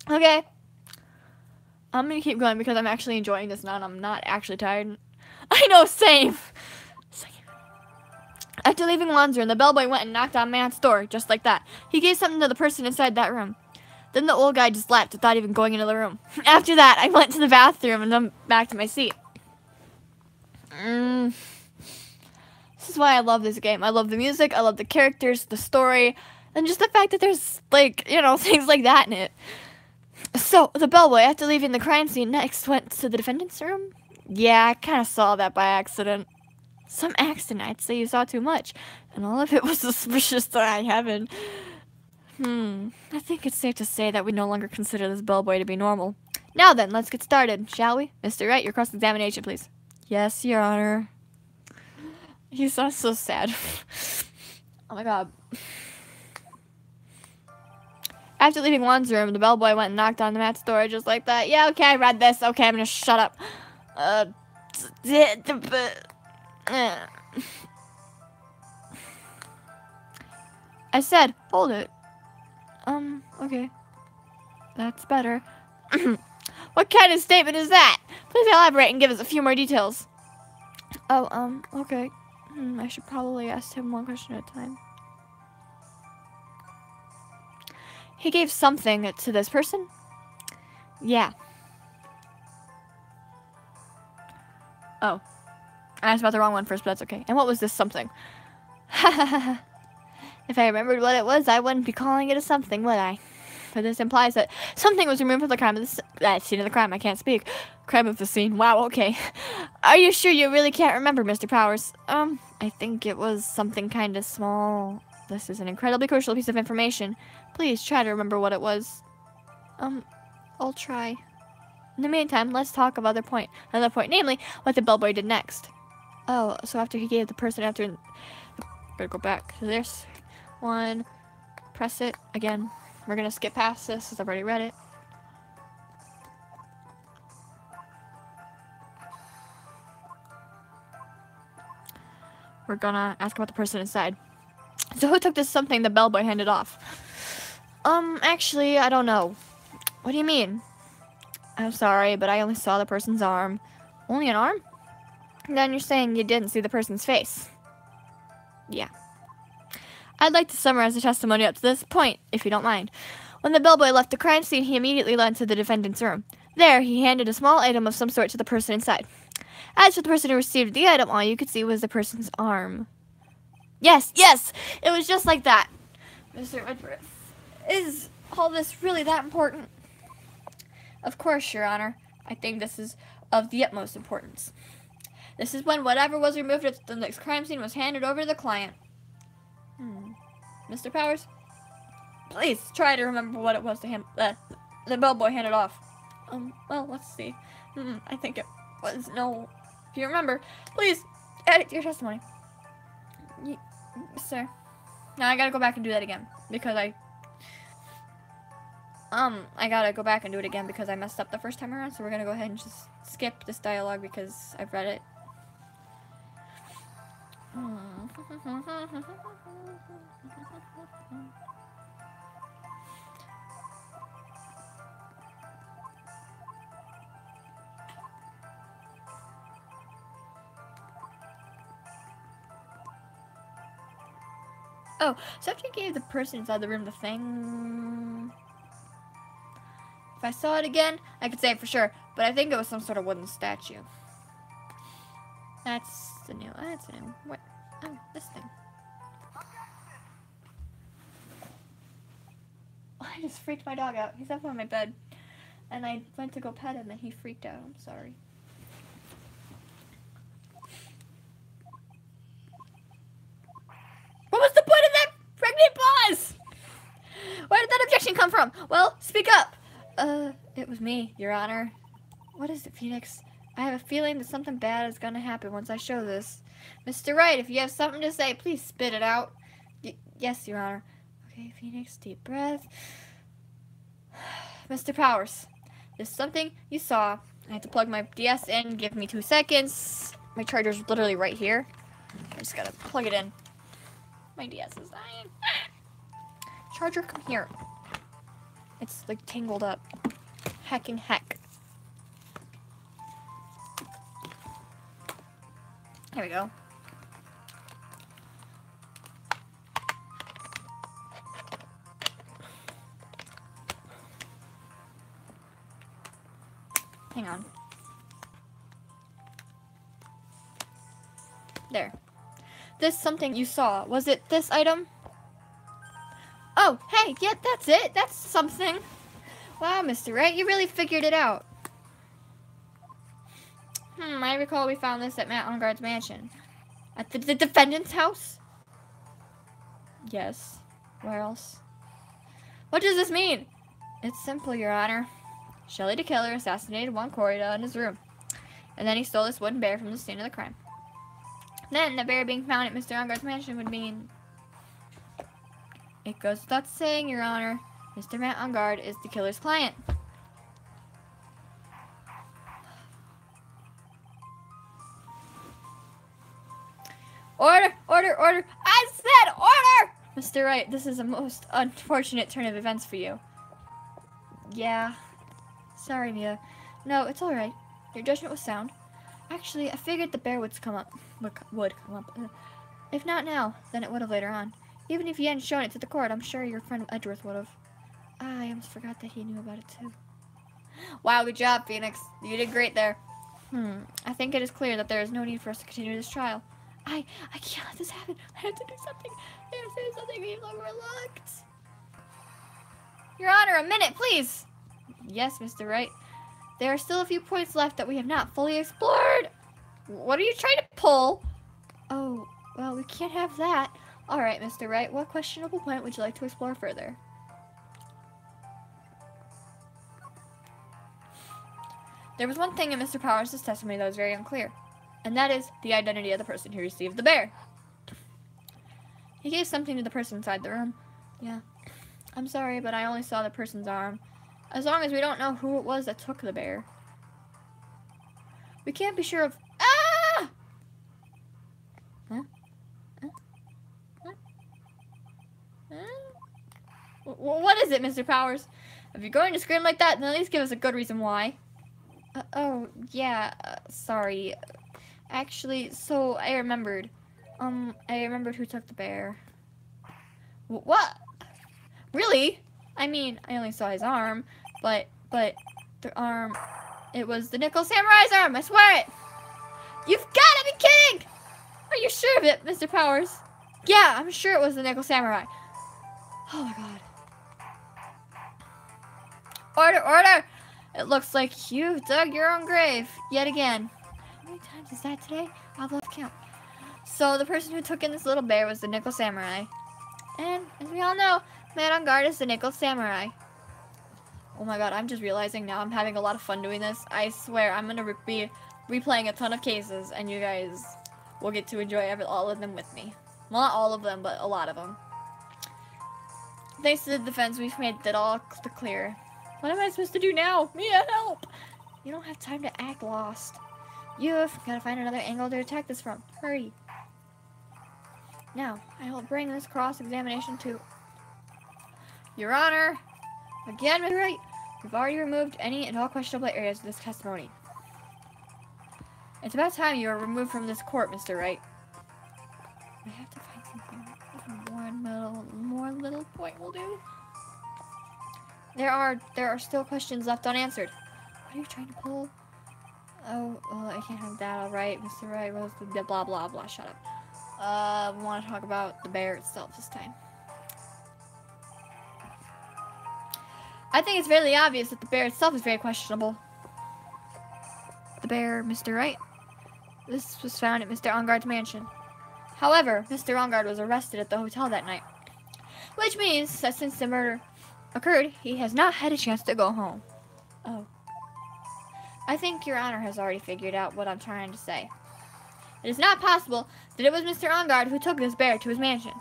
Okay. I'm going to keep going because I'm actually enjoying this now and I'm not actually tired. I know, same. After leaving Lon's room, the bellboy went and knocked on Matt's door, just like that. He gave something to the person inside that room. Then the old guy just left without even going into the room. After that, I went to the bathroom and then back to my seat. This is why I love this game. I love the music, I love the characters, the story, and just the fact that there's, things like that in it. So, the bellboy, after leaving the crime scene, next went to the defendant's room? Yeah, I kind of saw that by accident. Some accident, I'd say you saw too much. And all of it was suspicious to high heaven. I think it's safe to say that we no longer consider this bellboy to be normal. Now then, let's get started, shall we? Mr. Wright, your cross-examination, please. Yes, Your Honor. He sounds so sad. Oh my god. After leaving Juan's room, the bellboy went and knocked on the Matt's door just like that. Yeah, okay, I read this. Okay, I'm gonna shut up. I said, hold it. Okay. That's better. What kind of statement is that? Please elaborate and give us a few more details. Oh, okay. I should probably ask him one question at a time. He gave something to this person? Yeah. Oh. I asked about the wrong one first, but that's okay. And what was this something? If I remembered what it was, I wouldn't be calling it a something, would I? But this implies that something was removed from the crime of the scene of the crime. I can't speak. Crime of the scene. Wow, okay. Are you sure you really can't remember, Mr. Powers? I think it was something kind of small. This is an incredibly crucial piece of information. Please try to remember what it was. I'll try. In the meantime, let's talk of another point, namely, what the bellboy did next. Oh, so after he gave the person better go back to this one, press it again. We're gonna skip past this because I've already read it. We're gonna ask about the person inside. So who took this something the bellboy handed off? Actually, I don't know. What do you mean? I'm sorry, but I only saw the person's arm. Only an arm? Then you're saying you didn't see the person's face. Yeah. I'd like to summarize the testimony up to this point, if you don't mind. When the bellboy left the crime scene, he immediately led to the defendant's room. There, he handed a small item of some sort to the person inside. As for the person who received the item, all you could see was the person's arm. Yes, yes! It was just like that. Mr. Redbreast, is all this really that important? Of course, Your Honor. I think this is of the utmost importance. This is when whatever was removed at the next crime scene was handed over to the client. Mr. Powers? Please, try to remember what it was to him the bellboy handed off. Well, let's see. I think it was no... If you remember, please add it to your testimony. Sir. Now I gotta go back and do that again. Because I gotta go back and do it again because I messed up the first time around. So we're gonna go ahead and just skip this dialogue because I've read it. Oh, so after you gave the person inside the room the thing... If I saw it again, I could say it for sure, but I think it was some sort of wooden statue. That's a new, what? Oh, this thing. I just freaked my dog out. He's up on my bed. And I went to go pet him and he freaked out. I'm sorry. What was the point of that pregnant pause? Where did that objection come from? Well, speak up. It was me, Your Honor. What is it, Phoenix? I have a feeling that something bad is gonna happen once I show this. Mr. Wright, if you have something to say, please spit it out. Yes, Your Honor. Okay, Phoenix, deep breath. Mr. Powers, there's something you saw. I have to plug my DS in. Give me 2 seconds. My charger's literally right here. I just gotta plug it in. My DS is dying. Charger, come here. It's like tangled up. Hecking heck. There we go. Hang on. There. This something you saw. Was it this item? Oh, hey, yeah, that's it. That's something. Wow, Mr. Wright, you really figured it out. I recall we found this at Matt Engarde's mansion. At the defendant's house? Yes. Where else? What does this mean? It's simple, Your Honor. Shelly the killer assassinated one 𝙄𴖏𴖏 in his room. And then he stole this wooden bear from the scene of the crime. Then the bear being found at Mr. 𝙭𝙗's mansion would mean... It goes without saying, Your Honor, Mr. Matt 𝙭𝙗 is the killer's client. Order! Order! Order! I said order! Mr. Wright, this is a most unfortunate turn of events for you. Yeah. Sorry, Mia. No, it's alright. Your judgment was sound. Actually, I figured the bear would come up. If not now, then it would have later on. Even if you hadn't shown it to the court, I'm sure your friend Edgeworth would have. I almost forgot that he knew about it too. Wow, good job, Phoenix. You did great there. I think it is clear that there is no need for us to continue this trial. I can't let this happen. I have to do something. I have to do something we've overlooked. Your Honor, a minute, please. Yes, Mr. Wright. There are still a few points left that we have not fully explored. What are you trying to pull? Oh, well, we can't have that. All right, Mr. Wright, what questionable point would you like to explore further? There was one thing in Mr. Powers' testimony that was very unclear, and that is the identity of the person who received the bear. He gave something to the person inside the room. Yeah. I'm sorry, but I only saw the person's arm. As long as we don't know who it was that took the bear. We can't be sure of... Ah! Huh? Huh? Huh? Huh? What is it, Mr. Powers? If you're going to scream like that, then at least give us a good reason why. Oh, yeah, sorry. Actually, so I remembered. I remembered who took the bear. What? Really? I mean, I only saw his arm, but the arm, it was the Nickel Samurai's arm, I swear it! You've gotta be kidding! Are you sure of it, Mr. Powers? Yeah, I'm sure it was the Nickel Samurai. Oh my god. Order, order! It looks like you've dug your own grave, yet again. How many times is that today? I'll have to count. So the person who took in this little bear was the Nickel Samurai. And, as we all know, Man 𝙭is the Nickel Samurai. Oh my god, I'm just realizing now I'm having a lot of fun doing this. I swear, I'm gonna be replaying a ton of cases, and you guys will get to enjoy all of them with me. Well, not all of them, but a lot of them. Thanks to the defense, we've made it all clear. What am I supposed to do now? Mia, help! You don't have time to act lost. You've got to find another angle to attack this from. Hurry. Now, I will bring this cross-examination to... Your Honor, again, Mr. Wright, we've already removed any and all questionable areas of this testimony. It's about time you were removed from this court, Mr. Wright. I have to find something. More little point will do. There are still questions left unanswered. What are you trying to pull? Oh, well, I can't have that. All right, Mr. Wright was the blah blah blah. Shut up. We want to talk about the bear itself this time. I think it's fairly obvious that the bear itself is very questionable. The bear, Mr. Wright. This was found at Mr. 𝙭𝙗's mansion. However, Mr. 𝙭𝙗 was arrested at the hotel that night, which means that since the murder occurred, he has not had a chance to go home. Oh. I think Your Honor has already figured out what I'm trying to say. It is not possible that it was Mr. 𝙭𝙗 who took this bear to his mansion.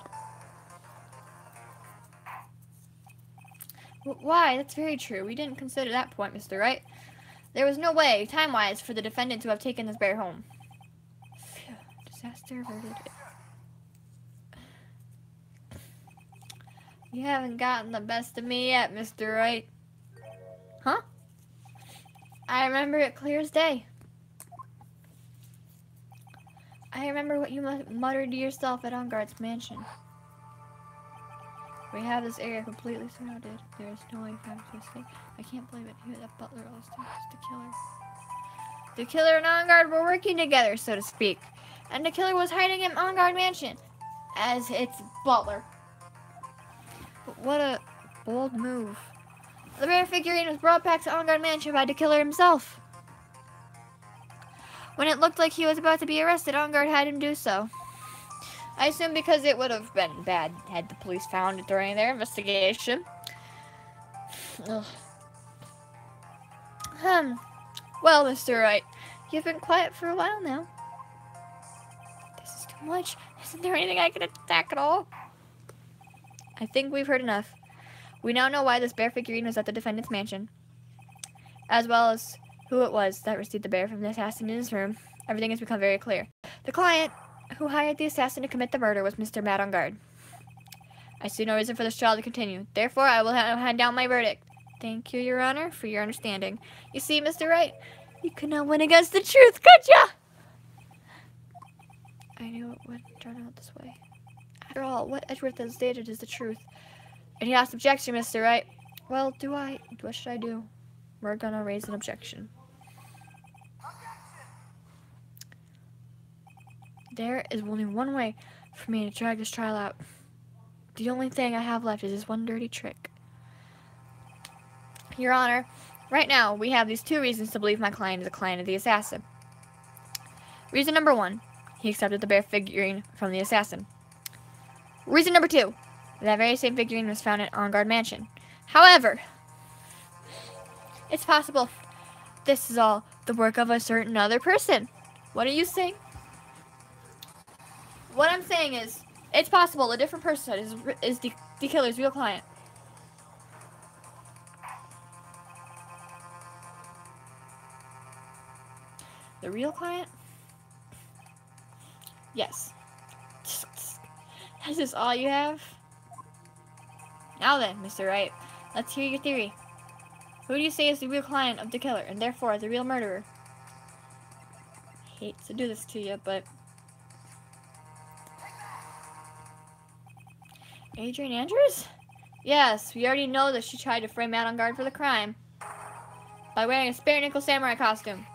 Why? That's very true. We didn't consider that point, Mr. Wright. There was no way, time-wise, for the defendant to have taken this bear home. Phew, disaster averted. You haven't gotten the best of me yet, Mr. Wright. Huh? I remember it clear as day. I remember what you muttered to yourself at 𝙭𝙗's mansion. We have this area completely surrounded. There is no way for him to escape. I can't believe it. He was that butler all this time. It's the killer. The killer and 𝙭𝙗 were working together, so to speak. And the killer was hiding in 𝙭𝙗's mansion as its butler. But what a bold move. The bear figurine was brought back to 𝙭𝙗's mansion by the killer himself. When it looked like he was about to be arrested, 𝙭𝙗 had him do so. I assume because it would have been bad had the police found it during their investigation. Ugh. Well, Mr. Wright, you've been quiet for a while now. This is too much. Isn't there anything I can attack at all? I think we've heard enough. We now know why this bear figurine was at the defendant's mansion, as well as who it was that received the bear from the assassin in his room. Everything has become very clear. The client who hired the assassin to commit the murder was Mr. Mad on Guard. I see no reason for this trial to continue. Therefore, I will hand down my verdict. Thank you, Your Honor, for your understanding. You see, Mr. Wright, you could not win against the truth, could ya? I knew it would turn out this way. After all, what Edgeworth has stated is the truth. And he asked objection, Mr. Wright. Well, what should I do? We're gonna raise an objection. There is only one way for me to drag this trial out. The only thing I have left is this one dirty trick. Your Honor, right now we have these two reasons to believe my client is a client of the assassin. Reason number one, he accepted the bear figurine from the assassin. Reason number two, that very same figurine was found at On Guard Mansion. However, it's possible this is all the work of a certain other person. What are you saying? What I'm saying is, it's possible a different person is the killer's real client. The real client? Yes. Is this all you have? Now then, Mr. Wright, let's hear your theory. Who do you say is the real client of the killer, and therefore the real murderer? I hate to do this to you, but... Adrian Andrews? Yes, we already know that she tried to frame Mad on Guard for the crime by wearing a spare nickel samurai costume.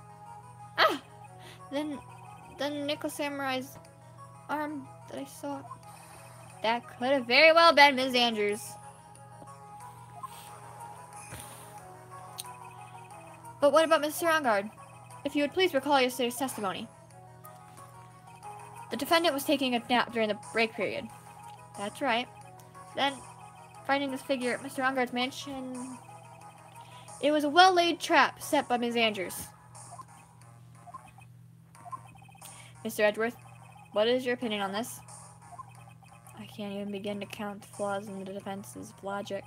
Ah! Then nickel samurai's arm that I saw. That could have very well been Ms. Andrews. But what about Mr. On Guard? If you would please recall yesterday's testimony. The defendant was taking a nap during the break period. That's right. Then, finding this figure at Mr. On Guard's mansion, it was a well-laid trap set by Ms. Andrews. Mr. Edgeworth, what is your opinion on this? I can't even begin to count the flaws in the defense's logic,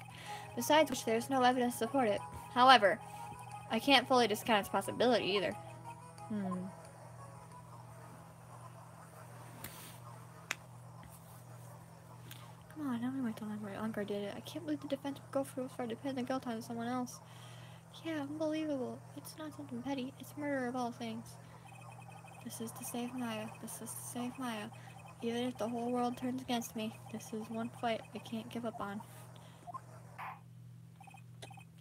besides which there is no evidence to support it. However, I can't fully discount its possibility either. Come on, now we might tell them where On Guard did it. I can't believe the defense would go so far to pin the guilt on someone else. Yeah, unbelievable. It's not something petty. It's murder of all things. This is to save Maya. This is to save Maya. Even if the whole world turns against me, this is one fight I can't give up on.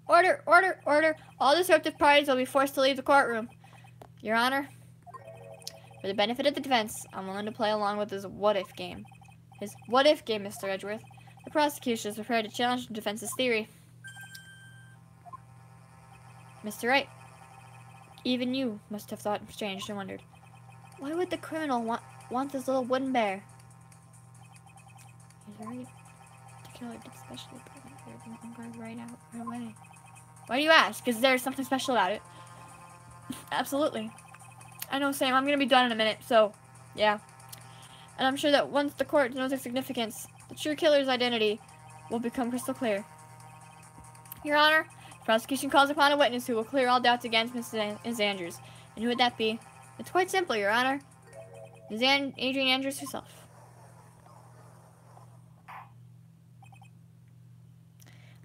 Order! Order! Order! All disruptive parties will be forced to leave the courtroom. Your Honor, for the benefit of the defense, I'm willing to play along with his what-if game. His what-if game, Mr. Edgeworth. The prosecution is prepared to challenge the defense's theory. Mr. Wright, even you must have thought strange and wondered, why would the criminal want this little wooden bear? He's right. The killer did specially put it there from On Guard right away. Why do you ask? Is there something special about it? Absolutely. I know, Sam. I'm going to be done in a minute, so, yeah. And I'm sure that once the court knows its significance, the true killer's identity will become crystal clear. Your Honor, the prosecution calls upon a witness who will clear all doubts against Ms. Andrews. And who would that be? It's quite simple, Your Honor. Ms. Adrian Andrews herself.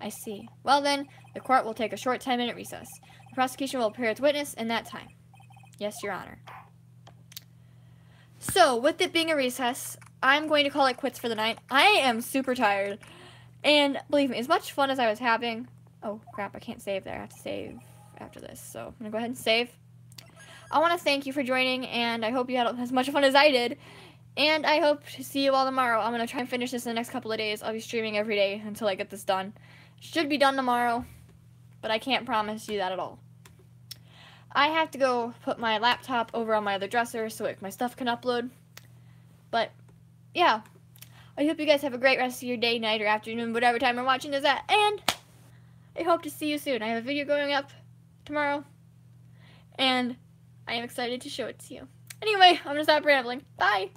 I see. Well then, the court will take a short 10-minute recess. The prosecution will appear as witness in that time. Yes, Your Honor. So, with it being a recess, I'm going to call it quits for the night. I am super tired. And believe me, as much fun as I was having... Oh, crap, I can't save there. I have to save after this. So, I'm going to go ahead and save. I want to thank you for joining, and I hope you had as much fun as I did. And I hope to see you all tomorrow. I'm going to try and finish this in the next couple of days. I'll be streaming every day until I get this done. Should be done tomorrow, but I can't promise you that at all. I have to go put my laptop over on my other dresser so my stuff can upload. But yeah, I hope you guys have a great rest of your day, night, or afternoon, whatever time you're watching this at, and I hope to see you soon. I have a video going up tomorrow, and I am excited to show it to you. Anyway, I'm gonna stop rambling. Bye!